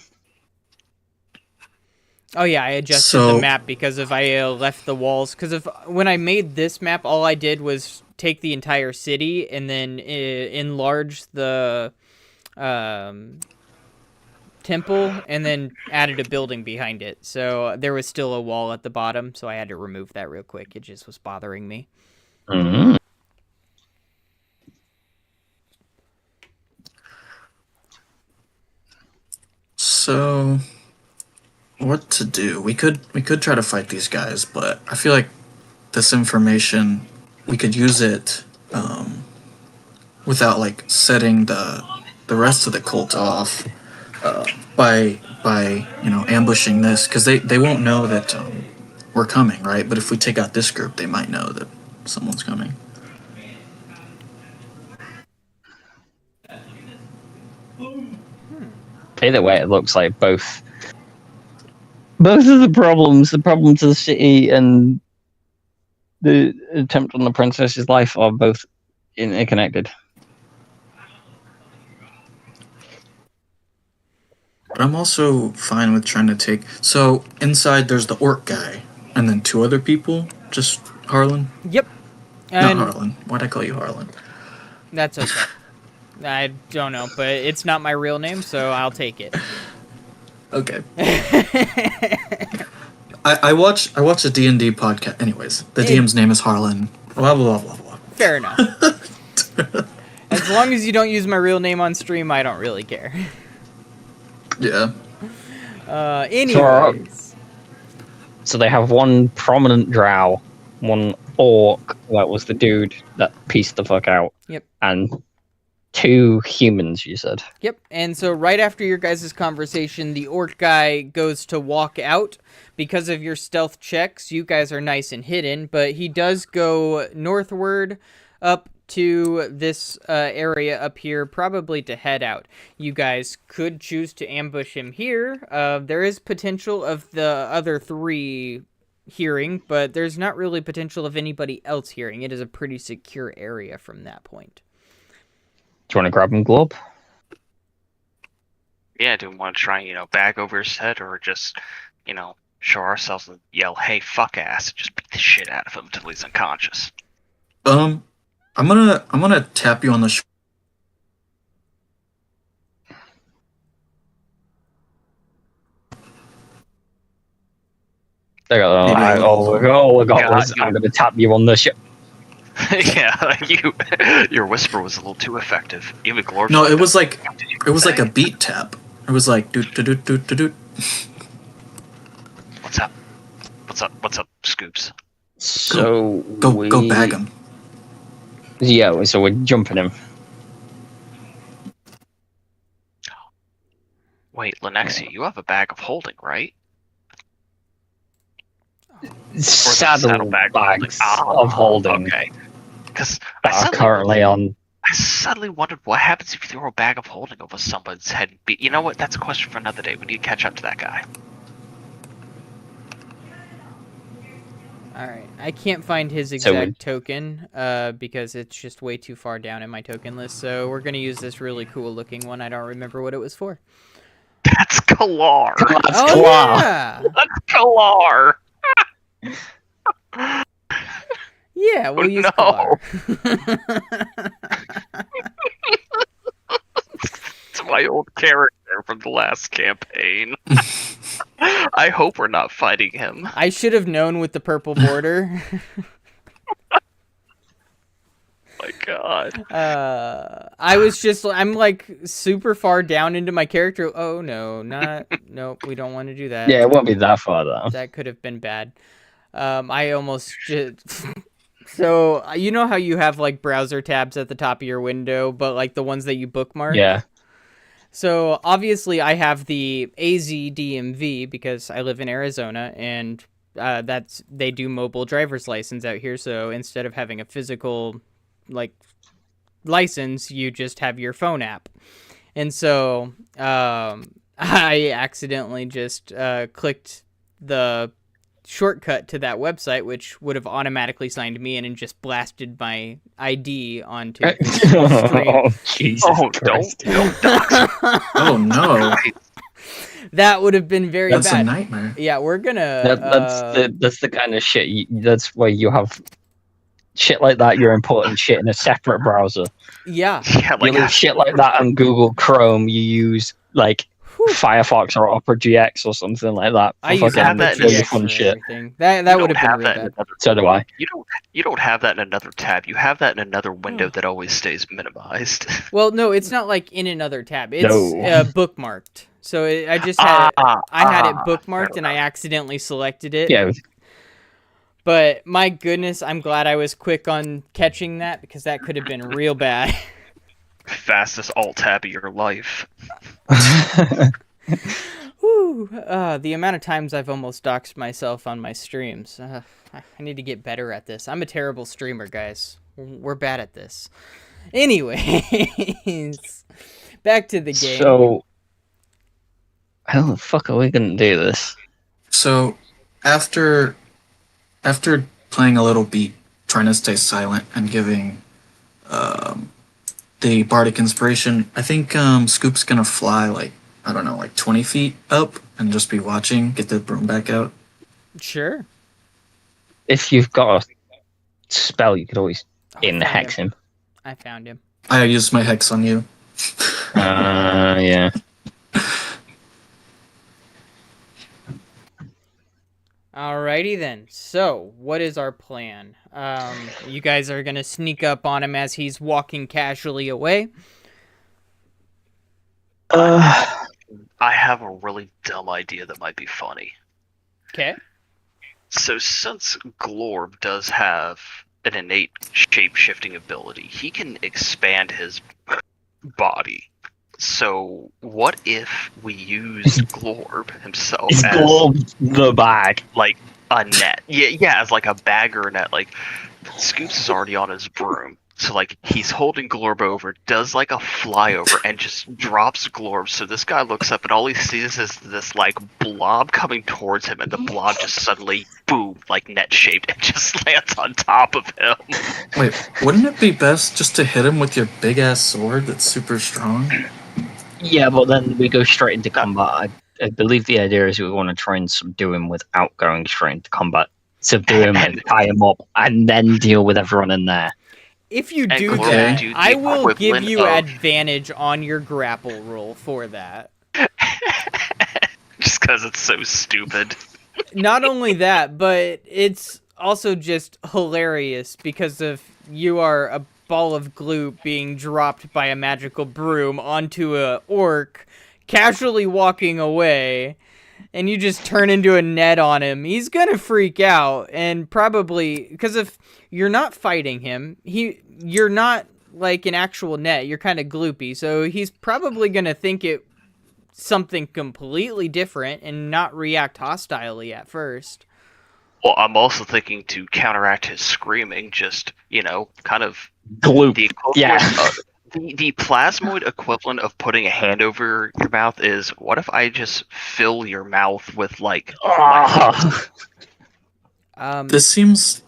Oh yeah, I adjusted the map because if I left the walls, because when I made this map, all I did was take the entire city and then enlarge the temple and then added a building behind it. So there was still a wall at the bottom, so I had to remove that real quick. It just was bothering me. Mm-hmm. So, what to do? We could try to fight these guys, but I feel like this information, we could use it without like setting the rest of the cult off by ambushing this, because they won't know that we're coming, right? But if we take out this group, they might know that someone's coming. Either way, it looks like both of the problem to the city and the attempt on the princess's life are both interconnected. But I'm also fine with trying to take. So inside there's the orc guy, and then two other people. Just Harlan. Yep. Not Harlan. Why'd I call you Harlan? That's okay. I don't know, but it's not my real name, so I'll take it. Okay. I watch a D&D podcast. Anyways, the DM's name is Harlan. Blah blah blah blah. Fair enough. As long as you don't use my real name on stream, I don't really care. Yeah. Anyways. So they have one prominent drow, one orc, that was the dude that pieced the fuck out. Yep. And two humans, you said. Yep. And so right after your guys' conversation, the orc guy goes to walk out. Because of your stealth checks, you guys are nice and hidden, but he does go northward up to this area up here, probably to head out. You guys could choose to ambush him here. There is potential of the other three hearing, but there's not really potential of anybody else hearing. It is a pretty secure area from that point. Do you want to grab him, Glob? Yeah, do we want to try, bag over his head, or just, show ourselves and yell, "Hey, fuck ass," and just beat the shit out of him until he's unconscious? I'm gonna tap you on the I'm going to tap you on the ship. Yeah, your whisper was a little too effective. Even Glorp. No, it was like a beat tap. It was like doot doot doot doot doot. What's up, Scoops? So go bag him. Yeah, so we're jumping him. Wait, Lenexia, you have a bag of holding, right? Saddlebags of holding Okay. Because that are currently on. I suddenly wondered what happens if you throw a bag of holding over someone's head. You know what? That's a question for another day. We need to catch up to that guy. All right, I can't find his exact token because it's just way too far down in my token list. So we're gonna use this really cool looking one. I don't remember what it was for. That's Kalar. That's Oh Kalar. yeah. That's Kalar. Yeah, we'll use No. Kalar. It's my old character from the last campaign. I hope we're not fighting him. I should have known with the purple border. My God. I'm like super far down into my character. Oh no, nope, we don't want to do that. Yeah, it won't be that far though. That could have been bad. I almost just... So, you know how you have like browser tabs at the top of your window, but like the ones that you bookmark? Yeah. So, obviously I have the AZDMV because I live in Arizona, and they do mobile driver's license out here. So, instead of having a physical like license, you just have your phone app. And so I accidentally just clicked the shortcut to that website, which would have automatically signed me in and just blasted my ID onto the stream. Oh, Jesus Christ. Don't. Oh no, That would have been very that's bad. a nightmare. Yeah, we're gonna That's the kind of shit. That's where you have shit like that. You're importing shit in a separate browser. yeah. Yeah, You leave shit like that on Google Chrome. You use like Firefox or Opera GX or something like that. I use that that really fun shit. That would have been really bad. So do I. You don't have that in another tab. You have that in another window that always stays minimized. Well, no, it's not like in another tab. It's No. Bookmarked. So I just had I had it bookmarked and I accidentally selected it. Yeah. But my goodness, I'm glad I was quick on catching that because that could have been real bad. Fastest alt tab of your life. Whew, the amount of times I've almost doxed myself on my streams. I need to get better at this. I'm a terrible streamer, guys. We're bad at this. Anyways, back to the game. So, how the fuck are we gonna do this? So, after playing a little beat, trying to stay silent and giving the bardic inspiration, I think Scoop's gonna fly like, I don't know, like 20 feet up and just be watching, get the broom back out. Sure. If you've got a spell, you could always hex him. I found him. I used my hex on you. Yeah. Alrighty then. So, what is our plan? You guys are gonna sneak up on him as he's walking casually away? I have a really dumb idea that might be funny. Okay. So since Glorb does have an innate shape-shifting ability, he can expand his body. So what if we use Glorb himself Is as Glorb the bag? like a net? Yeah, as like a bag or a net. Like Scoops is already on his broom. So like he's holding Glorb over, does like a flyover, and just drops Glorb. So this guy looks up and all he sees is this like blob coming towards him, and the blob just suddenly boom, like net shaped, and just lands on top of him. Wait, wouldn't it be best just to hit him with your big ass sword that's super strong? Yeah, but then we go straight into combat. I believe the idea is we want to try and subdue him without going straight into combat. Subdue him and tie him up, and then deal with everyone in there. If you And do Glorb that, do the I will give equivalent you of- advantage on your grapple roll for that. Just because it's so stupid. Not only that, but it's also just hilarious because of you are a ball of glue being dropped by a magical broom onto a orc, casually walking away, and you just turn into a net on him. He's gonna freak out, and probably because if you're not fighting him, you're not like an actual net. You're kind of gloopy, so he's probably gonna think it something completely different and not react hostilely at first. Well, I'm also thinking to counteract his screaming, just, kind of Gloop. the equivalent Yeah. of, the plasmoid equivalent of putting a hand over your mouth is, what if I just fill your mouth with, like, Ah. This seems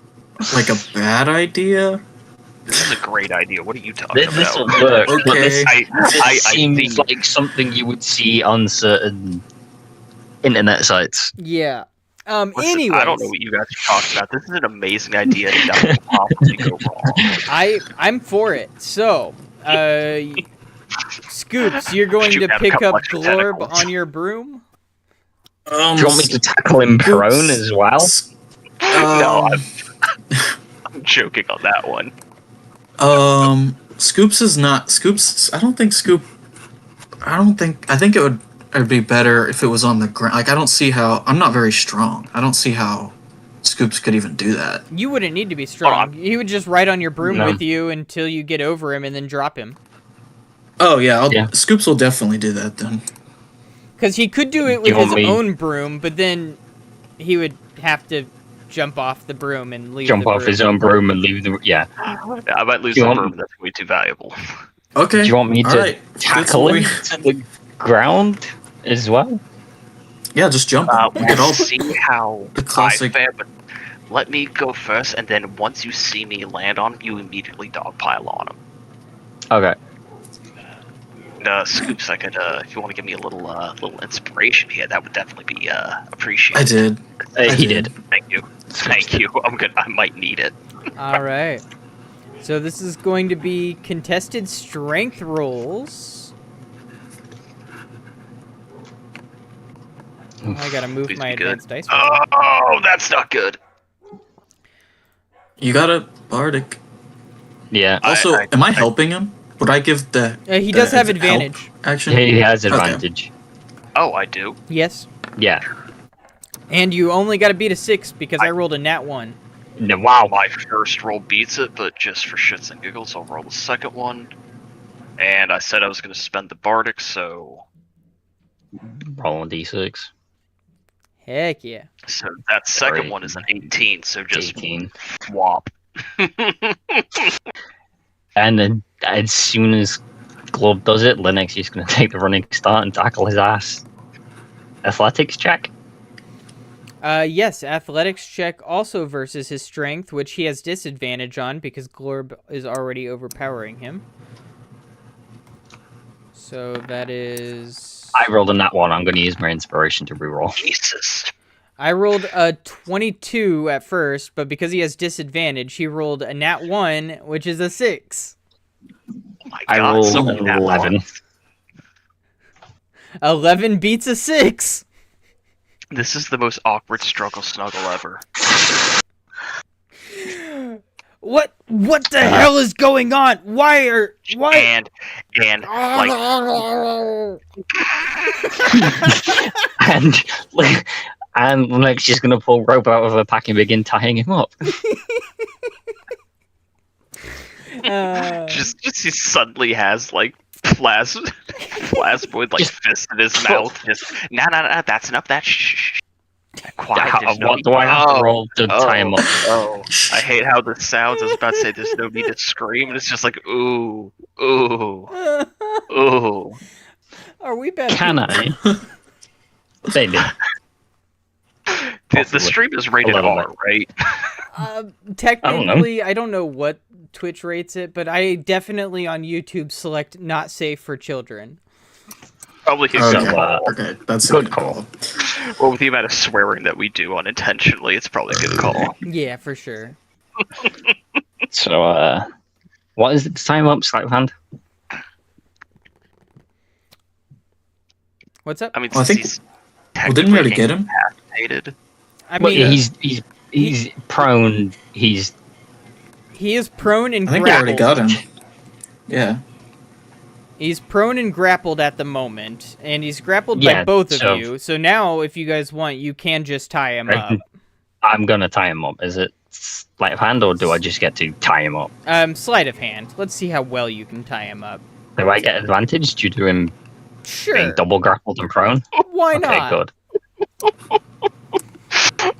like a bad idea. this is a great idea. What are you talking This about? will work. But Okay. this I seems think like something you would see on certain internet sites. Yeah. listen, Anyways, I don't know what you guys are talking about. This is an amazing idea. And nothing could possibly go wrong. I'm for it. So, Scoops, you're going Shoot to out a pick couple up extra Glorb tentacles. on your broom. Do you want me to tackle him prone as well? No, I'm joking on that one. Scoops is not Scoops. I think it'd be better if it was on the ground. Like, I don't see how. I'm not very strong. I don't see how Scoops could even do that. You wouldn't need to be strong. He would just ride on your broom No. with you until you get over him and then drop him. Oh yeah, Yeah. Scoops will definitely do that then. Because he could do it Do with you want his me- own broom, but then he would have to jump off the broom and leave Jump the off broom. his own broom and leave the... Yeah. I might lose Do you the want- broom. That's way too valuable. Okay. Do you want me to Alright, tackle him that's to the ground as well? Yeah, just jump. We could We'll all. see how the classic- I fare, but let me go first, and then once you see me land on him, you immediately dogpile on him. Okay. Scoops, I could, if you want to give me a little inspiration here, that would definitely be appreciated. I did. He did. Thank you. Thank you. I might need it. All right. So this is going to be contested strength rolls. I gotta move Please my be good. advanced dice roll. Oh, that's not good. You got a bardic. Yeah. Also, am I helping him? Would I give the? He does have help advantage. Action. He has Okay. advantage. Oh, I do. Yes. Yeah. And you only gotta beat a 6 because I rolled a nat 1. No, wow. My first roll beats it, but just for shits and giggles, I'll roll the second one. And I said I was going to spend the bardic, so Rolling d6. Heck yeah. that second Sorry. one is an 18. So just 18. swap. And then as soon as Glove does it, Linux is going to take the running start and tackle his ass. Athletics check? Yes, athletics check also versus his strength, which he has disadvantage on because Glorb is already overpowering him. So that is... I rolled a nat 1. I'm going to use my inspiration to reroll. Jesus. I rolled a 22 at first, but because he has disadvantage, he rolled a nat 1, which is a 6. Oh my I god, rolled so an many nat 11. ones. 11 beats a 6. This is the most awkward struggle snuggle ever. What the hell is going on? Why? And like and Linux just going to pull rope out of her pack and begin tying him up. just he suddenly has like plasmoid like Just- fist in his mouth. Just no, that's enough. That shh. Quiet. there's no What do I have to roll to tie him up? Oh, I hate how this sounds. I was about to say there's no need to scream, and it's just like ooh. Are we bad? Can I? Maybe. The stream is rated A little R, right? Technically, I don't know what Twitch rates it, but I definitely on YouTube select not safe for children. Probably a Okay. good call. Okay, that's Good a good call. Well, with the amount of swearing that we do unintentionally, it's probably a good call. Yeah, for sure. So, what is the time up, Sleight of Hand? What's up? I mean, Well, I since think- he's Well, didn't we already get him? incapacitated. I Well, mean, he's prone. He's he is prone and I think we grappled. already got him. Yeah. He's prone and grappled at the moment, and he's grappled by Yeah, both of so- you. So now, if you guys want, you can just tie him up. I'm gonna tie him up. Is it sleight of hand, or do I just get to tie him up? Sleight of hand. Let's see how well you can tie him up. Do I get advantage due to him Sure. being double grappled and prone? Why Okay, not? good.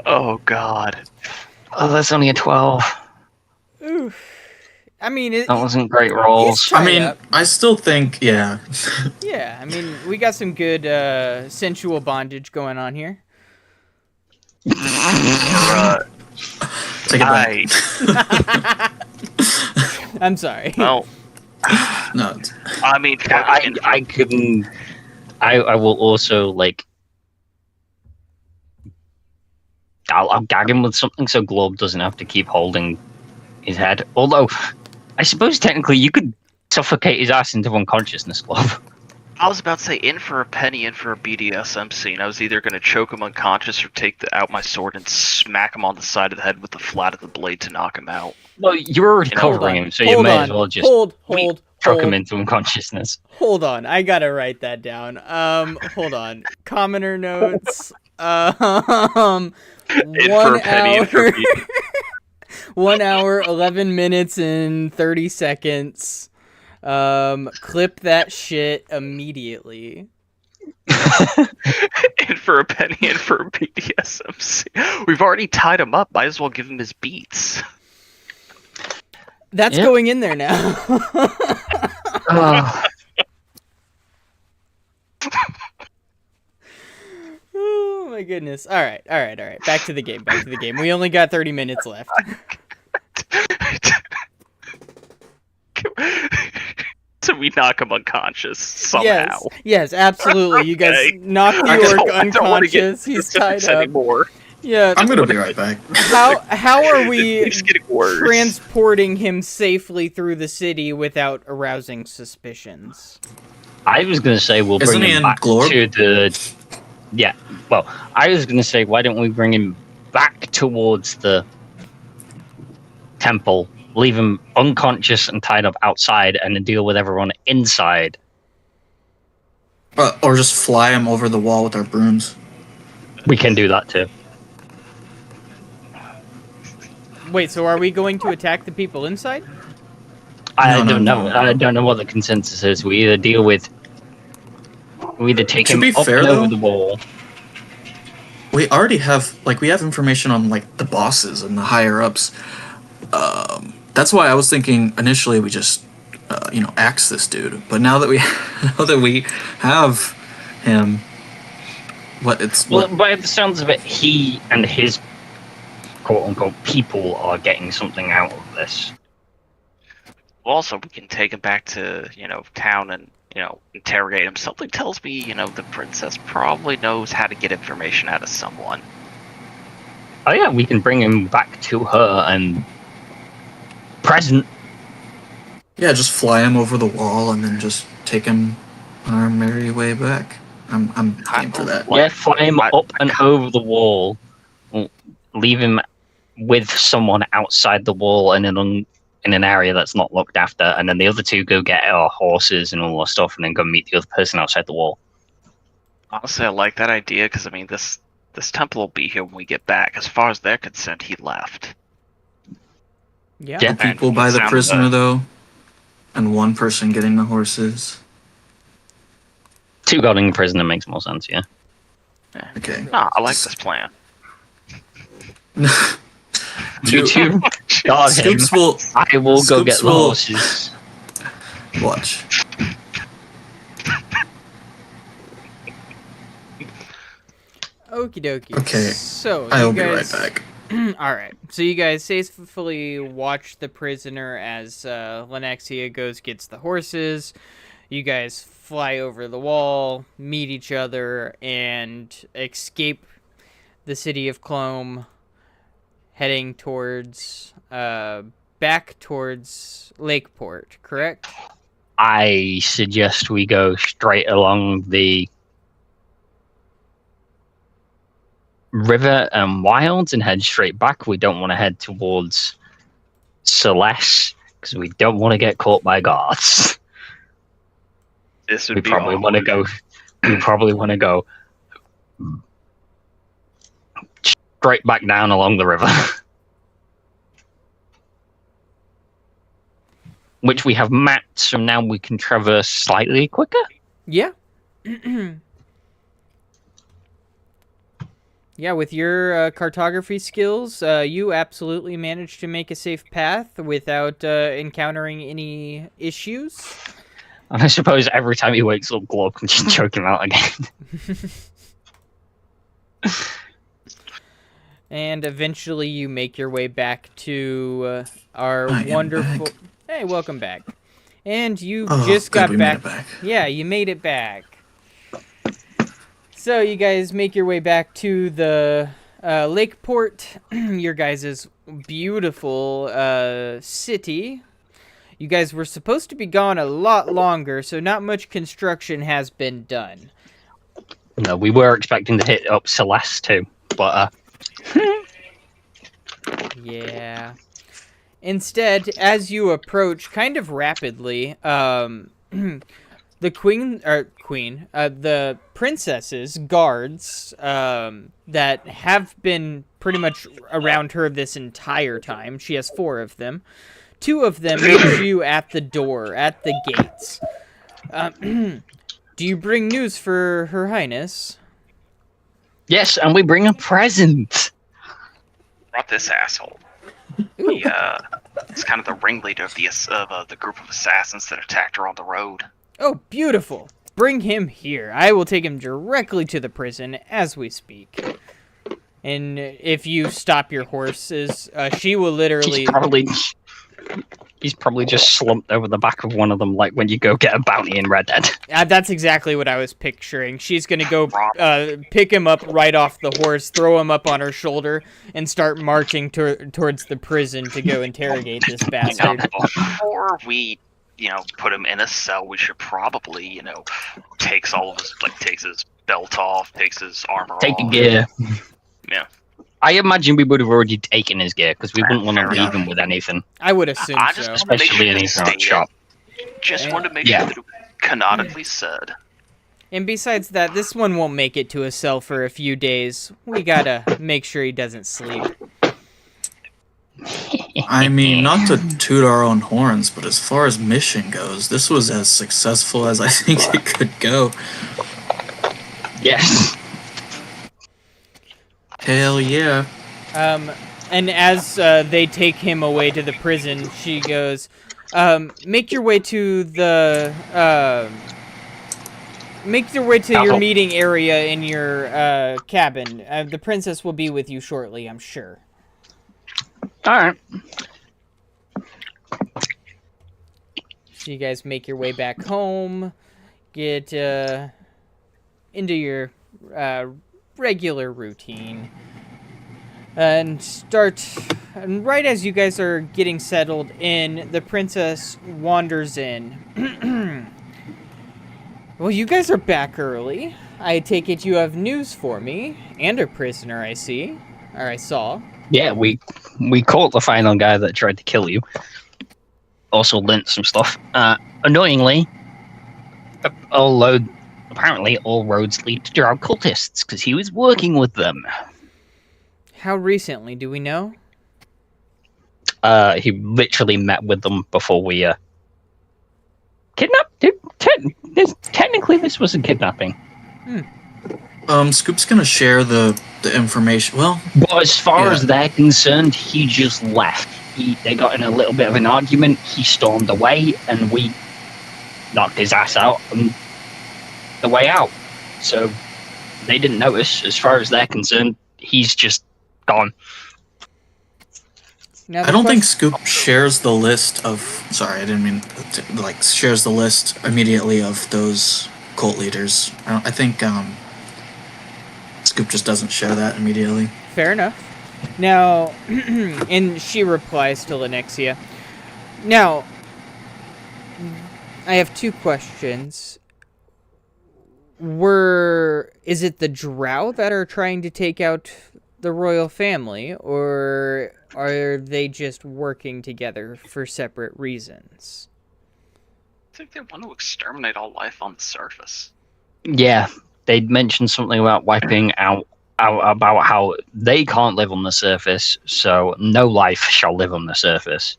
Oh God. Oh, that's only a 12. Oof. I mean, That wasn't great rolls. I mean, I still think, yeah. Yeah, I mean, we got some good sensual bondage going on here. Take it back. I'm sorry. Well, No. I mean, I couldn't. I will also like. I'll gag him with something so Globe doesn't have to keep holding his head. Although, I suppose technically you could suffocate his ass into unconsciousness, Globe. I was about to say, in for a penny, in for a BDSM scene. I was either going to choke him unconscious or take out my sword and smack him on the side of the head with the flat of the blade to knock him out. Well, you're already covering him, so you may as well just choke him into unconsciousness. Hold on, I gotta write that down. Hold on. Commoner notes. 1 hour. 1 hour, 11 minutes, and 30 seconds. Clip that shit immediately. In for a penny, in for a BDSM scene. We've already tied him up. Might as well give him his beats. That's going in there now. Oh my goodness. All right. Back to the game. We only got 30 minutes left. So we knock him unconscious somehow. Yes, absolutely. You guys knock the orc unconscious. He's tied up. Anymore. Yeah. I'm gonna be right back. How are we getting worse. transporting him safely through the city without arousing suspicions? I was going to say we'll bring him back to the... Yeah, well, I was going to say, why don't we bring him back towards the temple, leave him unconscious and tied up outside, and then deal with everyone inside. Or just fly him over the wall with our brooms. We can do that too. Wait, so are we going to attack the people inside? I don't know. I don't know what the consensus is. We either take him up and over the wall. We already have, we have information on, the bosses and the higher ups. That's why I was thinking initially we just, axe this dude. But now that we have him, by the sounds of it, he and his quote-unquote people are getting something out of this. Also, we can take him back to, town and, interrogate him. Something tells me, the princess probably knows how to get information out of someone. Oh yeah, we can bring him back to her and present. Yeah, just fly him over the wall and then just take him on our merry way back. I'm game for that. Yeah, fly him up and over the wall. Leave him with someone outside the wall and in an area that's not looked after, and then the other two go get our horses and all that stuff, and then go meet the other person outside the wall. Honestly, I like that idea because this temple will be here when we get back. As far as they're concerned, he left. Yeah. Two people by the prisoner though, and one person getting the horses. Two guarding the prisoner makes more sense, yeah. Okay. Nah, I like this plan. You two guard him. I will go get the horses. Watch. Okie dokie. Okay. So I'll be right back. Alright. So you guys faithfully watch the prisoner as Lenexia gets the horses. You guys fly over the wall, meet each other, and escape the city of Clome, heading towards back towards Lakeport, correct? I suggest we go straight along the river and wilds and head straight back. We don't want to head towards Celeste because we don't want to get caught by guards. This would We be probably want to go. We probably want to go straight back down along the river, which we have mapped, so now we can traverse slightly quicker. Yeah. Yeah, with your cartography skills, you absolutely managed to make a safe path without encountering any issues. And I suppose every time he wakes up, Glow can just choke him out again. And eventually you make your way back to our I am wonderful... back. Hey, welcome back. And you Oh, just good, got we back. made it back. Yeah, you made it back. So you guys make your way back to the Lakeport, your guys' beautiful city. You guys were supposed to be gone a lot longer, so not much construction has been done. No, we were expecting to hit up Celeste too, but Yeah. Instead, as you approach kind of rapidly, the the princess's guards that have been pretty much around her this entire time. She has 4 of them. 2 of them meet you at the door, at the gates. Do you bring news for Her Highness? yes, and we bring a present. Brought this asshole. Ooh. It's kind of the ringleader of the group of assassins that attacked her on the road. Oh, beautiful. Bring him here. I will take him directly to the prison as we speak. And if you stop your horses, she will literally... He's probably just slumped over the back of one of them, like when you go get a bounty in Red Dead. That's exactly what I was picturing. She's going to go pick him up right off the horse, throw him up on her shoulder, and start marching towards the prison to go interrogate this bastard. Before we, put him in a cell, we should probably, takes his belt off, takes his armor Take off. the gear. Yeah. I imagine we would have already taken his gear, because we wouldn't want to Fair leave enough. him with anything. I would assume I so. just wanted to make Especially sure in that his it shop. just wanted to make Yeah. sure that it was canonically said. And besides that, this one won't make it to a cell for a few days. We gotta make sure he doesn't sleep. I mean, not to toot our own horns, but as far as mission goes, this was as successful as I think it could go. Yes. Hell yeah. And as they take him away to the prison, she goes, make your way to the, make your way to your meeting area in your cabin. The princess will be with you shortly, I'm sure. Alright. So you guys make your way back home, get into your regular routine, and right as you guys are getting settled in, the princess wanders in. Well, you guys are back early. I take it you have news for me, and a prisoner, I see. Or I saw. Yeah, we caught the final guy that tried to kill you. Also learnt some stuff. Annoyingly, although apparently all roads lead to drow cultists, because he was working with them. How recently, do we know? He literally met with them before we kidnapped. Technically, this was a kidnapping. Scoop's gonna share the information. Well, But as far Yeah. as they're concerned, he just left. They got in a little bit of an argument. He stormed away, and we knocked his ass out on the way out. So they didn't notice. As far as they're concerned, he's just gone. Now, I don't think Scoop shares the list of. Sorry, I didn't mean to, shares the list immediately of those cult leaders. I think Scoop just doesn't share that immediately. Fair enough. Now, and she replies to Lenexia. Now, I have 2 questions. Is it the drow that are trying to take out the royal family, or are they just working together for separate reasons? I think they want to exterminate all life on the surface. Yeah, they'd mentioned something about wiping out about how they can't live on the surface, so no life shall live on the surface.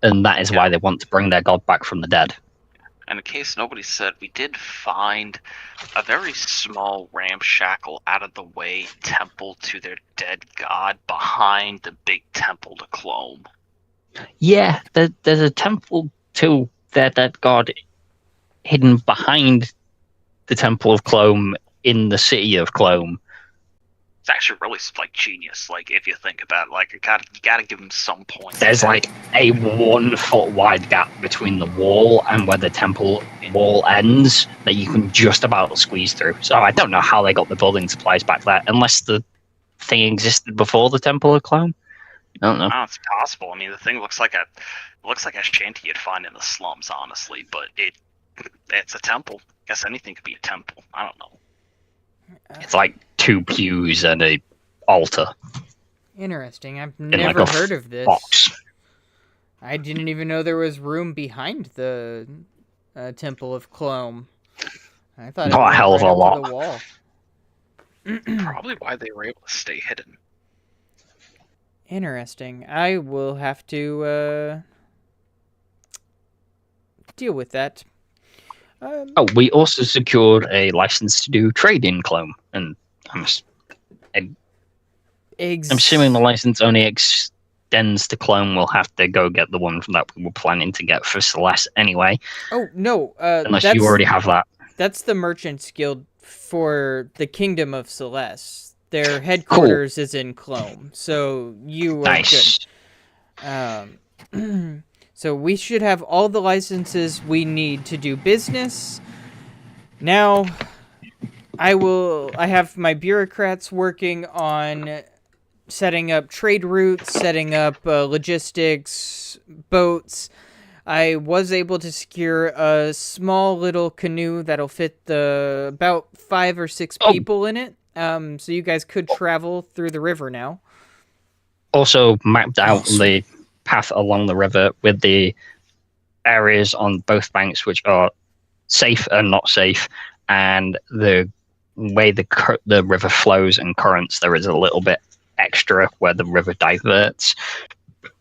And that is why they want to bring their god back from the dead. and in case nobody said, we did find a very small, ramshackle, out-of-the-way temple to their dead god behind the big temple to Clome. Yeah, there's a temple to that god hidden behind the Temple of Clome in the city of Clome. It's actually really genius. If you think about it, you gotta give them some points. There's a 1 foot wide gap between the wall and where the temple wall ends that you can just about squeeze through. So I don't know how they got the building supplies back there, unless the thing existed before the Temple of Clome. I don't know. Oh, it's possible. I mean, the thing looks like a shanty you'd find in the slums, honestly. But it's a temple. I guess anything could be a temple. I don't know. It's 2 pews and a altar. Interesting. I've never heard of this. Box. I didn't even know there was room behind the Temple of Clome. I thought it Not a went hell of right a up lot. to the wall. Probably why they were able to stay hidden. Interesting. I will have to deal with that. We also secured a license to do trade in Clome, and I'm assuming the license only extends to Clome. We'll have to go get the one that we were planning to get for Celeste anyway. Oh, no. Unless you already have that. That's the Merchants Guild for the Kingdom of Celeste. Their headquarters is in Clome, so you are good. So we should have all the licenses we need to do business. Now, I have my bureaucrats working on setting up trade routes, setting up logistics, boats. I was able to secure a small little canoe that'll fit about 5 or 6 people in it. So you guys could travel through the river now. Also mapped out the path along the river with the areas on both banks which are safe and not safe, and the way the river flows and currents. There is a little bit extra where the river diverts,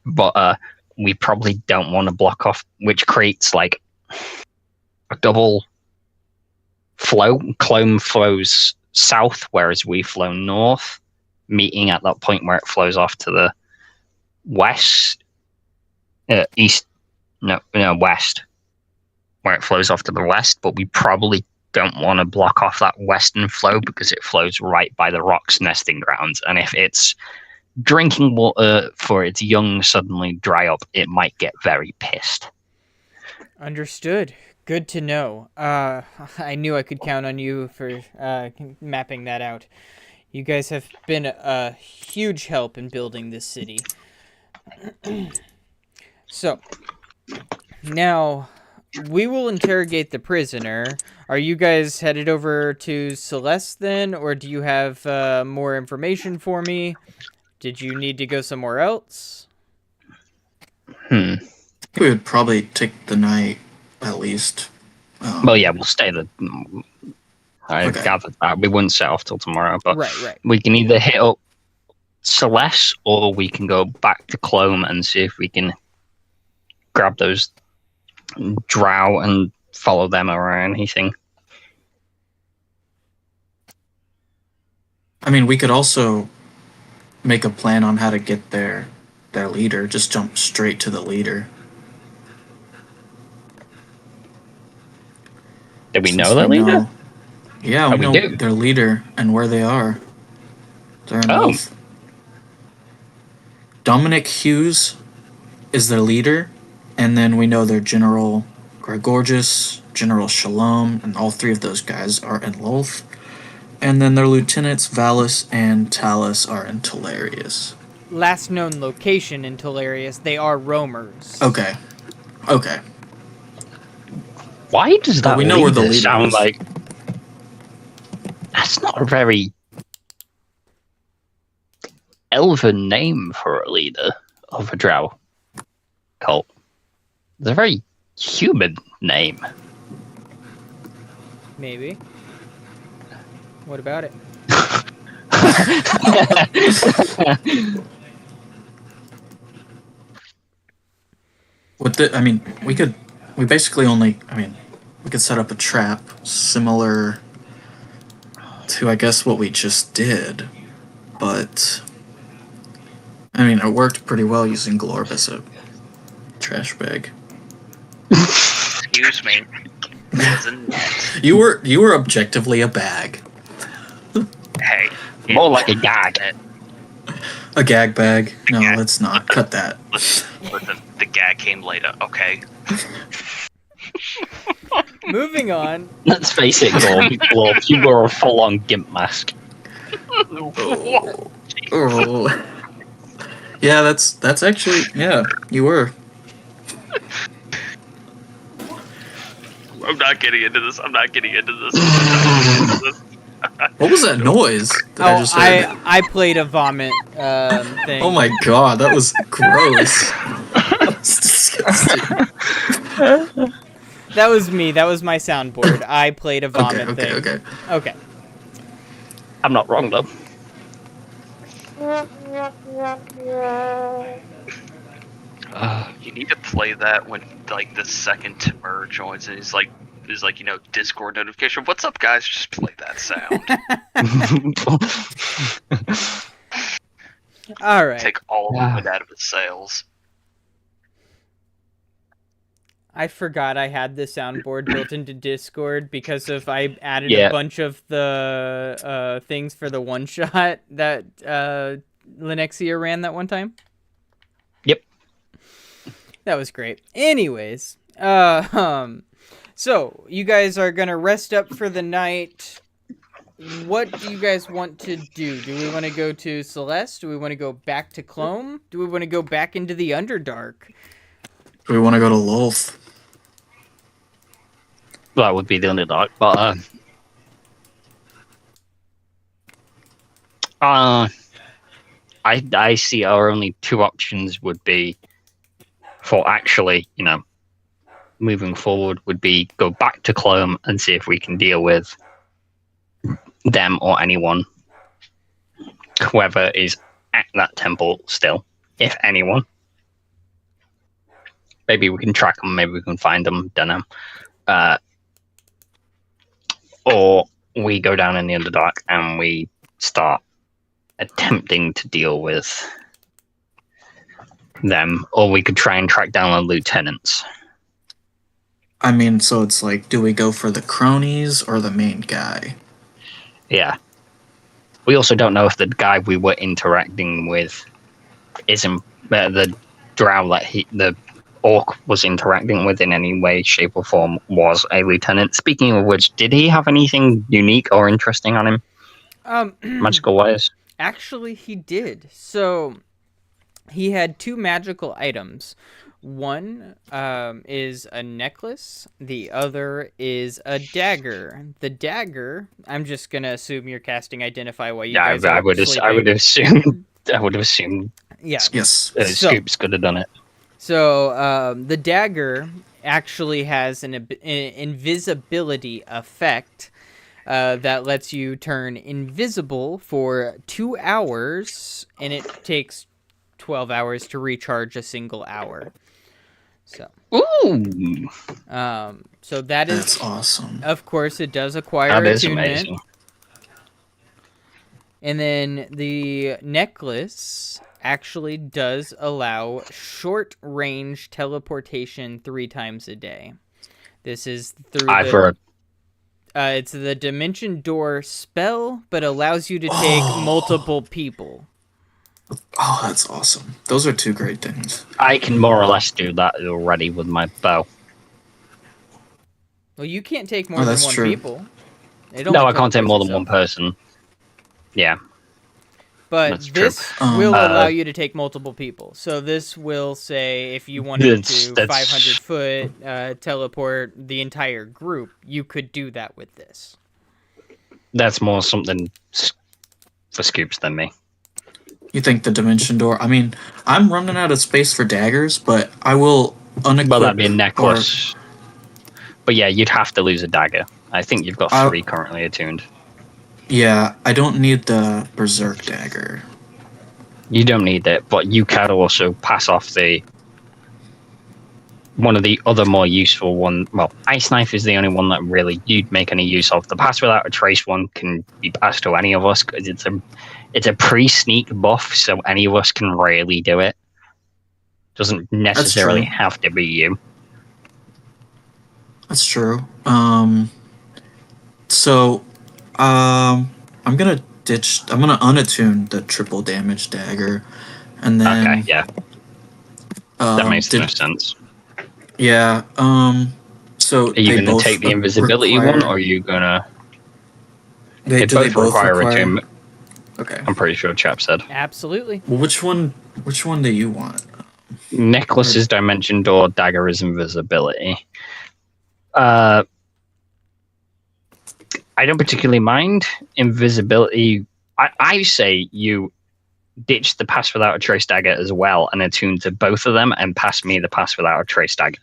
but we probably don't want to block off, which creates a double flow. Clome flows south, whereas we flow north, meeting at that point where it flows off to the west, west, where it flows off to the west. But we probably don't want to block off that western flow because it flows right by the rocks' nesting grounds, and if it's drinking water for its young suddenly dry up, it might get very pissed. Understood. Good to know. I knew I could count on you for mapping that out. You guys have been a huge help in building this city. So, now we will interrogate the prisoner. Are you guys headed over to Celeste then, or do you have more information for me? Did you need to go somewhere else? We would probably take the night, at least. Well, yeah, we'll stay the... I gathered that. We wouldn't set off till tomorrow, but right. We can either hit up Celeste, or we can go back to Clome and see if we can grab those drow and follow them or anything. I mean, we could also make a plan on how to get their leader. Just jump straight to the leader. Do we know their leader? Yeah, we know their leader and where they are. They're in both. Dominic Hughes is their leader, and then we know their General Gregorgius, General Shalom, and all 3 of those guys are in Lolth. And then their lieutenants, Valus and Talus, are in Tolarius. Last known location in Tolarius, they are roamers. Okay. Why does that we know where the leader sound is. like... That's not a very elven name for a leader of a drow cult. It's a very human name. Maybe. What about it? we could set up a trap similar to, I guess, what we just did. But I mean, it worked pretty well using Glorb as a trash bag. Excuse me. You were objectively a bag. Hey. More like a gag. A gag bag. No, let's not. Cut that. Listen, the gag came later, okay? Moving on. Let's face it, Glorb, you wore a full-on gimp mask. Oh. Yeah, that's actually, yeah, you were. I'm not getting into this. What was that noise that I just heard? I played a vomit thing. Oh my god, that was gross. That was disgusting. That was me. That was my soundboard. I played a vomit thing. Okay. I'm not wrong, though. You need to play that when like the second Timur joins and he's like Discord notification. What's up, guys? Just play that sound. All right. Take all of it out of his sails. I forgot I had the soundboard built into Discord because I added a bunch of the things for the one shot that Linuxia ran that one time. Yep. That was great. Anyways, so you guys are gonna rest up for the night. What do you guys want to do? Do we want to go to Celeste? Do we want to go back to Clome? Do we want to go back into the Underdark? Do we want to go to Lolth? Well, that would be the Underdark, but I see our only two options would be for actually, moving forward would be go back to Clome and see if we can deal with them or anyone, whoever is at that temple still, if anyone. Maybe we can track them, maybe we can find them, don't know. Or we go down in the Underdark and we start attempting to deal with them, or we could try and track down the lieutenants. I mean, so it's like, do we go for the cronies or the main guy? Yeah. We also don't know if the guy we were interacting with isn't the drow that the orc was interacting with in any way, shape, or form was a lieutenant. Speaking of which, did he have anything unique or interesting on him? Magical wise? Actually, he did. So he had two magical items. One is a necklace. The other is a dagger. The dagger, I'm just gonna assume you're casting Identify while you guys are sleeping. I would assume. Yeah. Yes. Scoops could have done it. So the dagger actually has an invisibility effect that lets you turn invisible for 2 hours, and it takes 12 hours to recharge a single hour. So, so that's awesome. Of course, it does acquire that is attunement. amazing. And then the necklace actually does allow short-range teleportation 3 times a day. This is through it's the Dimension Door spell, but allows you to take multiple people. Oh, that's awesome. Those are two great things. I can more or less do that already with my bow. Well, you can't take more than one people. No, I can't take more than one person. Yeah. But this will allow you to take multiple people. So this will say if you wanted to 500 foot teleport the entire group, you could do that with this. That's more something for Scoops than me. You think the Dimension Door? I mean, I'm running out of space for daggers, but I will unequip. Well, that'd be a necklace. But yeah, you'd have to lose a dagger. I think you've got 3 currently attuned. Yeah, I don't need the Berserk dagger. You don't need it, but you can also pass off the one of the other more useful one. Well, Ice Knife is the only one that really you'd make any use of. The Pass Without a Trace one can be passed to any of us because it's a pre-sneak buff, so any of us can really do it. Doesn't necessarily have to be you. That's true. So, I'm gonna unattune the triple damage dagger, and then Okay, yeah, that makes no sense. Yeah. So are you gonna take the invisibility one, or are you gonna? They both require attunement. Okay. I'm pretty sure Chap said. Absolutely. Well, which one do you want? Necklace is Dimension Door, dagger is invisibility. I don't particularly mind invisibility. I say you ditch the Pass Without a Trace dagger as well and attune to both of them and pass me the Pass Without a Trace dagger.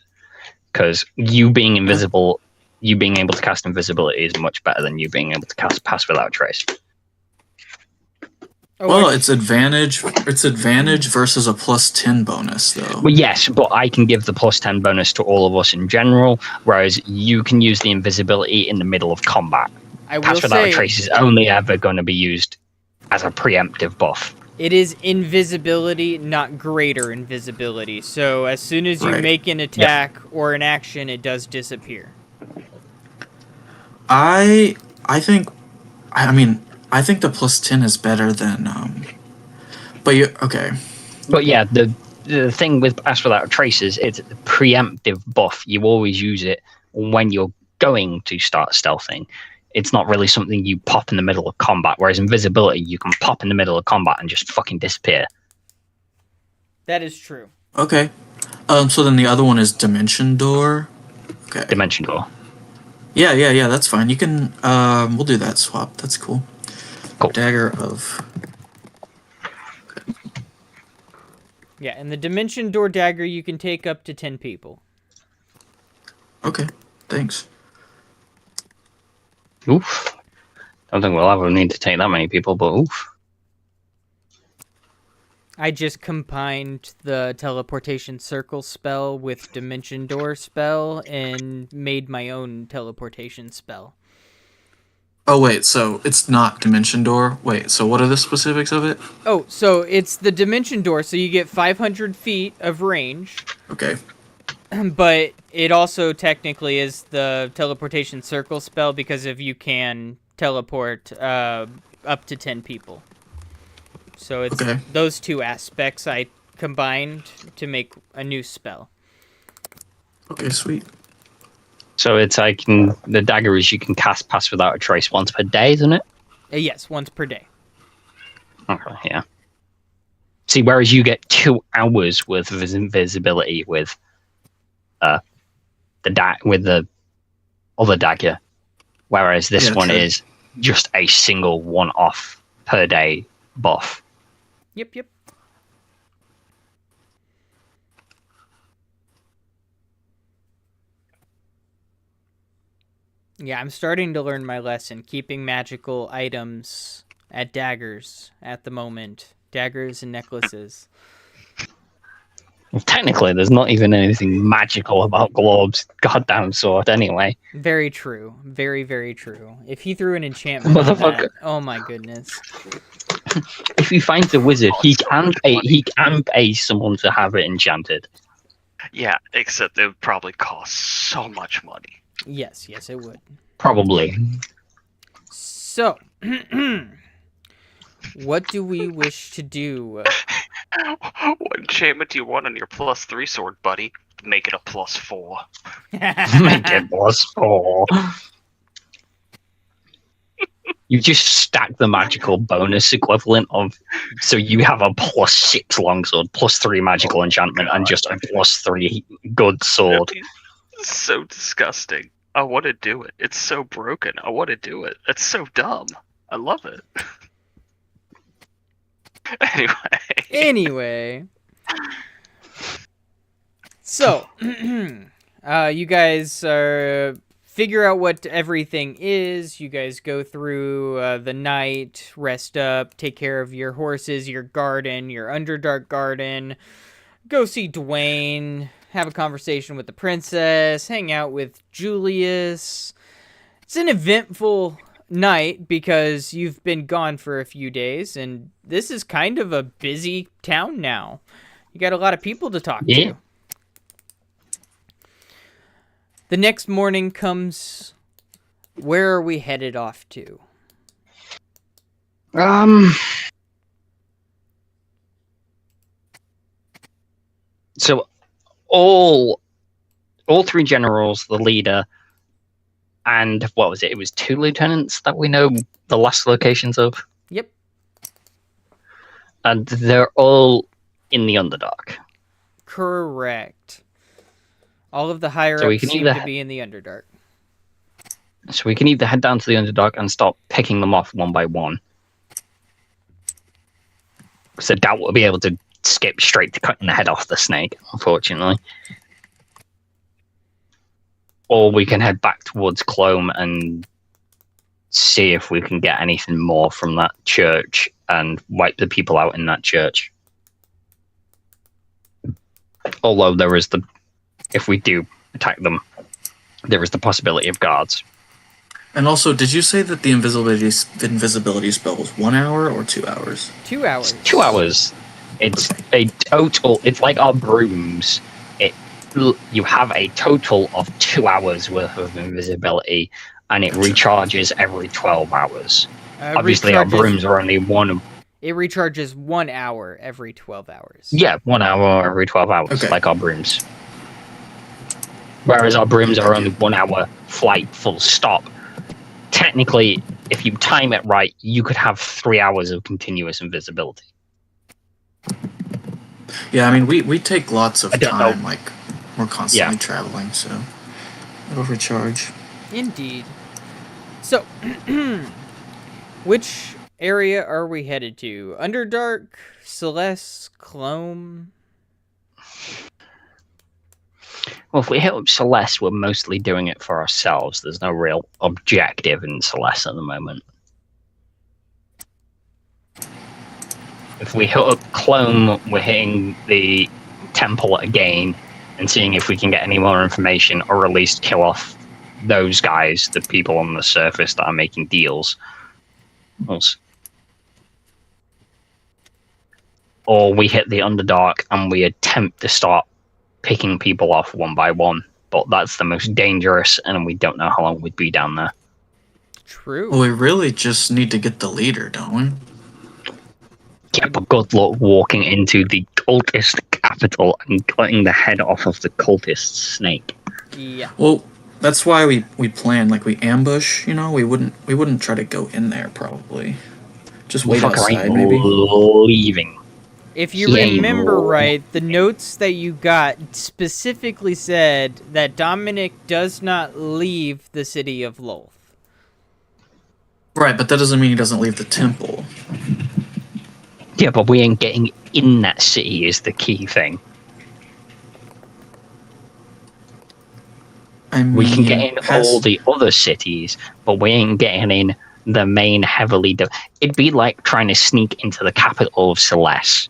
Because you being invisible, you being able to cast invisibility is much better than you being able to cast Pass Without a Trace. Well, it's advantage. It's advantage versus a +10 bonus, though. Well, yes, but I can give the +10 bonus to all of us in general, whereas you can use the invisibility in the middle of combat. Pass Without a Trace is only ever going to be used as a preemptive buff. It is invisibility, not greater invisibility. So as soon as you make an attack or an action, it does disappear. I think the +10 is better than but you okay. But yeah, the thing with Pass Without a Trace is it's a preemptive buff. You always use it when you're going to start stealthing. It's not really something you pop in the middle of combat, whereas invisibility, you can pop in the middle of combat and just fucking disappear. That is true. Okay. So then the other one is Dimension Door. Okay. Dimension Door. Yeah, that's fine. You can, we'll do that swap. That's cool. Cool. Dagger of... Okay. Yeah, and the Dimension Door dagger, you can take up to 10 people. Okay, thanks. Oof. Don't think we'll ever need to take that many people, but oof. I just combined the teleportation circle spell with Dimension Door spell and made my own teleportation spell. Oh, wait, so it's not Dimension Door? Wait, so what are the specifics of it? Oh, so it's the Dimension Door, so you get 500 feet of range. Okay. But it also technically is the teleportation circle spell because if you can teleport up to 10 people. So it's those two aspects I combined to make a new spell. Okay, sweet. So it's like the dagger is you can cast Pass Without a Trace once per day, isn't it? Yes, once per day. Okay, yeah. See, whereas you get 2 hours worth of invisibility with the other dagger, whereas this one is just a single one-off per day buff. Yep. Yeah, I'm starting to learn my lesson. Keeping magical items at daggers at the moment. Daggers and necklaces. Well, technically, there's not even anything magical about Glob's goddamn sword anyway. Very true. Very, very true. If he threw an enchantment on that, oh my goodness. If he finds a wizard, he can pay someone to have it enchanted. Yeah, except it would probably cost so much money. Yes, it would. Probably. So, what do we wish to do? What enchantment do you want on your +3 sword, buddy? Make it a +4. Make it +4. You just stack the magical bonus equivalent of, so you have a +6 longsword, +3 magical enchantment, and just a +3 good sword. So disgusting. I want to do it. It's so broken. I want to do it. It's so dumb. I love it. Anyway. So, you guys figure out what everything is. You guys go through the night, rest up, take care of your horses, your garden, your Underdark garden. Go see Dwayne. have a conversation with the princess, hang out with Julius. It's an eventful night because you've been gone for a few days, and this is kind of a busy town now. You got a lot of people to talk to. The next morning comes. Where are we headed off to? So all three generals, the leader, and what was it? It was 2 lieutenants that we know the last locations of. Yep. And they're all in the Underdark. Correct. All of the higher-ups seem to be in the Underdark. So we can either head down to the Underdark and start picking them off one by one. So I doubt we'll be able to skip straight to cutting the head off the snake, unfortunately. Or we can head back towards Clome and see if we can get anything more from that church and wipe the people out in that church. Although there is if we do attack them, there is the possibility of guards. And also, did you say that the invisibility spell was 1 hour or 2 hours? 2 hours. 2 hours. It's a total. It's like our brooms. You have a total of 2 hours worth of invisibility, and it recharges every 12 hours. Obviously, our brooms are only one. It recharges 1 hour every 12 hours. Yeah, 1 hour every 12 hours, like our brooms. Whereas our brooms are only 1 hour flight, full stop. Technically, if you time it right, you could have 3 hours of continuous invisibility. Yeah, I mean, we take lots of time, like, we're constantly traveling, so it'll recharge. Indeed. So, which area are we headed to? Underdark, Celeste, Clome? Well, if we hit up Celeste, we're mostly doing it for ourselves. There's no real objective in Celeste at the moment. If we hit up Clome, we're hitting the temple again and seeing if we can get any more information, or at least kill off those guys, the people on the surface that are making deals. Or we hit the Underdark and we attempt to start picking people off one by one, but that's the most dangerous, and we don't know how long we'd be down there. True. Well, we really just need to get the leader, don't we? Yeah, but good luck walking into the cultist capital and cutting the head off of the cultist snake. Yeah. Well, that's why we plan, like, we ambush, you know? We wouldn't try to go in there, probably. Just wait outside, maybe? Leaving. If you remember right, the notes that you got specifically said that Dominic does not leave the city of Lolth. Right, but that doesn't mean he doesn't leave the temple. Yeah, but we ain't getting in that city is the key thing. I mean, we can get in all the other cities, but we ain't getting in the main heavily... It'd be like trying to sneak into the capital of Celeste.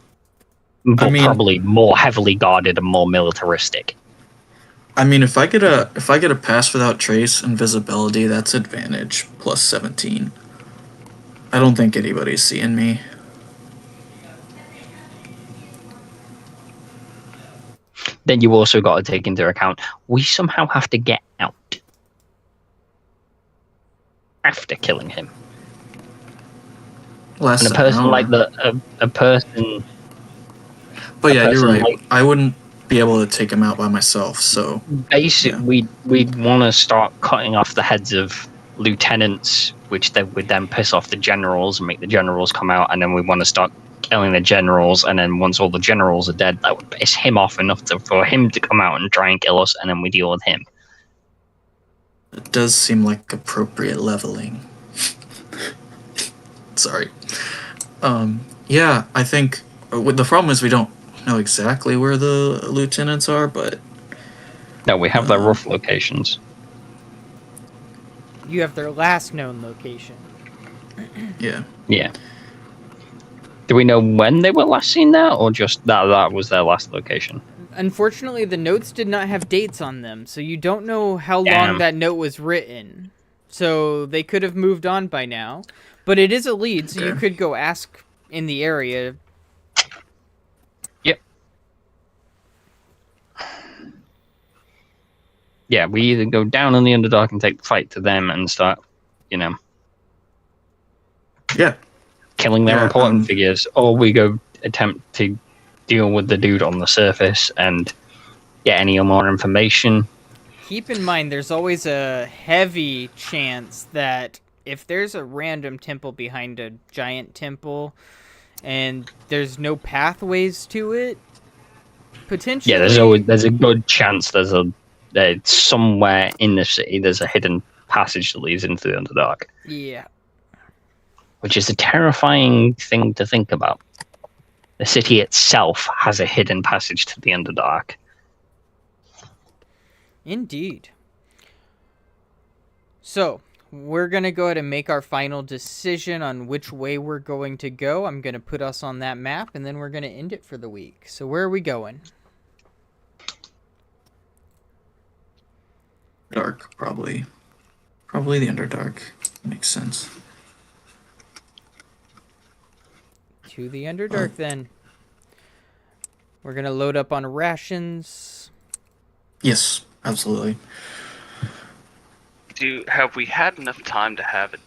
But probably more heavily guarded and more militaristic. I mean, if I get a pass without trace invisibility, that's advantage plus 17. I don't think anybody's seeing me. Then you also got to take into account we somehow have to get out after killing him. And a person like a person. But yeah, you're right. Like, I wouldn't be able to take him out by myself, so... Basically, we'd want to start cutting off the heads of lieutenants, which would then piss off the generals and make the generals come out, and then we want to start killing the generals, and then once all the generals are dead, that would piss him off enough for him to come out and try and kill us, and then we deal with him. It does seem like appropriate leveling. Sorry. Yeah, I think... The problem is we don't know exactly where the lieutenants are, but... No, we have their rough locations. You have their last known location. Yeah. Yeah. Do we know when they were last seen there, or just that was their last location? unfortunately, the notes did not have dates on them, so you don't know how long Damn. that note was written. So they could have moved on by now. But it is a lead, so you Okay. could go ask in the area. Yep. Yeah, we either go down in the Underdark and take the fight to them and start, Yeah. killing their Yeah, important figures, or we go attempt to deal with the dude on the surface and get any more information. Keep in mind, there's always a heavy chance that if there's a random temple behind a giant temple and there's no pathways to it, potentially... Yeah, there's a good chance that somewhere in the city there's a hidden passage that leads into the Underdark. Yeah. Which is a terrifying thing to think about. The city itself has a hidden passage to the Underdark. Indeed. So, we're going to go ahead and make our final decision on which way we're going to go. I'm going to put us on that map, and then we're going to end it for the week. So where are we going? Dark, probably. Probably the Underdark. Makes sense. To the Underdark, then. We're going to load up on rations. Yes, absolutely. Have we had enough time to have a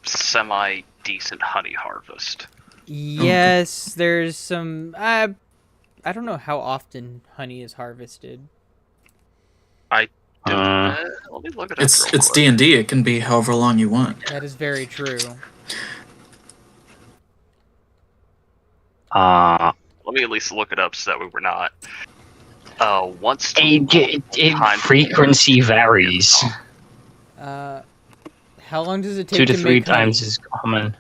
semi-decent honey harvest? Yes, there's some... I don't know how often honey is harvested. Let me look it up. It's D&D. It can be however long you want. That is very true. Let me at least look it up so that way we're not. Once Frequency varies. How long does it take 2 to to 3 make honey? times is common.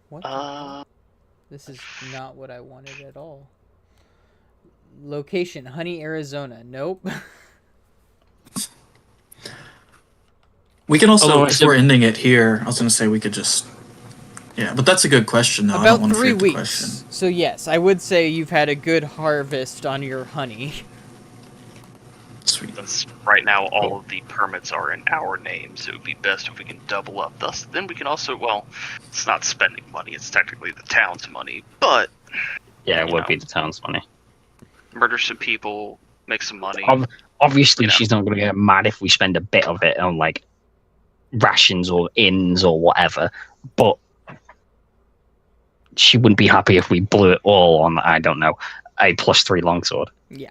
What? Uh, This is not what I wanted at all. Location, Honey, Arizona. Nope. We can also, Although if we're ending it here, I was going to say we could just... Yeah, but that's a good question, though. I don't About want to 3 forget the question. weeks. So yes, I would say you've had a good harvest on your honey. Sweet. since right now all of the permits are in our name, so it would be best if we can double up. Thus, then we can also, well, it's not spending money, it's technically the town's money, but... Yeah, it would be the town's money. Murder some people, make some money. Obviously, you know. she's not going to get mad if we spend a bit of it on, like, rations or inns or whatever, but she wouldn't be happy if we blew it all on, I don't know, a +3 longsword. Yeah.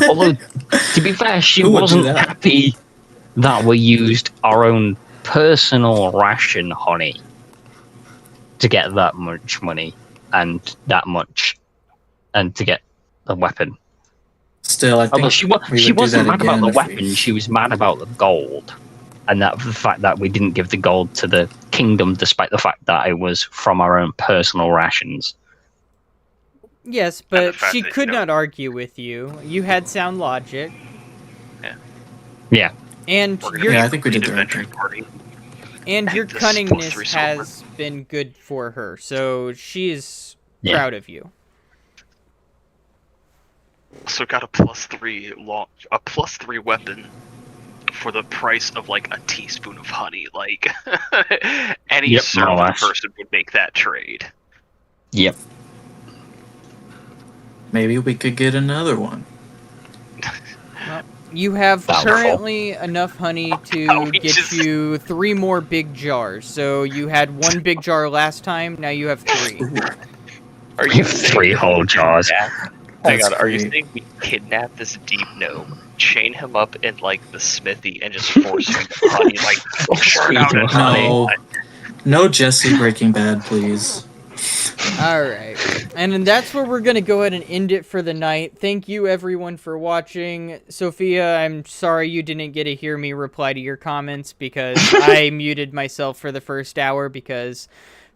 Although, to be fair, she Who would do wasn't that? happy that we used our own personal ration honey to get that much money and that much, and to get the weapon. Still, I think Although she we would do wasn't that mad about again the if weapon, we... she was mad about the gold. And that the fact that we didn't give the gold to the kingdom, despite the fact that it was from our own personal rations. Yes, And but the fact she that, could not argue with you. You had sound logic. Yeah. And We're your gonna I think we did the right adventure thing. party. and your this plus cunningness 3 silver. has been good for her, so she is Yeah. proud of you. So got a +3 weapon for the price of like a teaspoon of honey. Like any Yep, more or servant less. person would make that trade. Yep. Maybe we could get another one. You have Doubtful. currently enough honey to Oh, we get just- you 3 more big jars. So you had 1 big jar last time, now you have 3. Are You have 3 whole jars. Hang That's on, are you great. saying we kidnap this deep gnome, chain him up in like the smithy, and just force him to honey, like churn out Sweet a honey? No. No Jesse Breaking Bad, please. Alright. And then that's where we're going to go ahead and end it for the night. Thank you everyone for watching. Sophia, I'm sorry you didn't get to hear me reply to your comments because I muted myself for the first hour because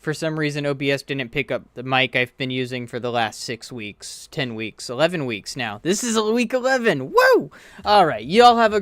For some reason, OBS didn't pick up the mic I've been using for the last 6 weeks, 10 weeks, 11 weeks now. This is week 11. Woo! All right, y'all have a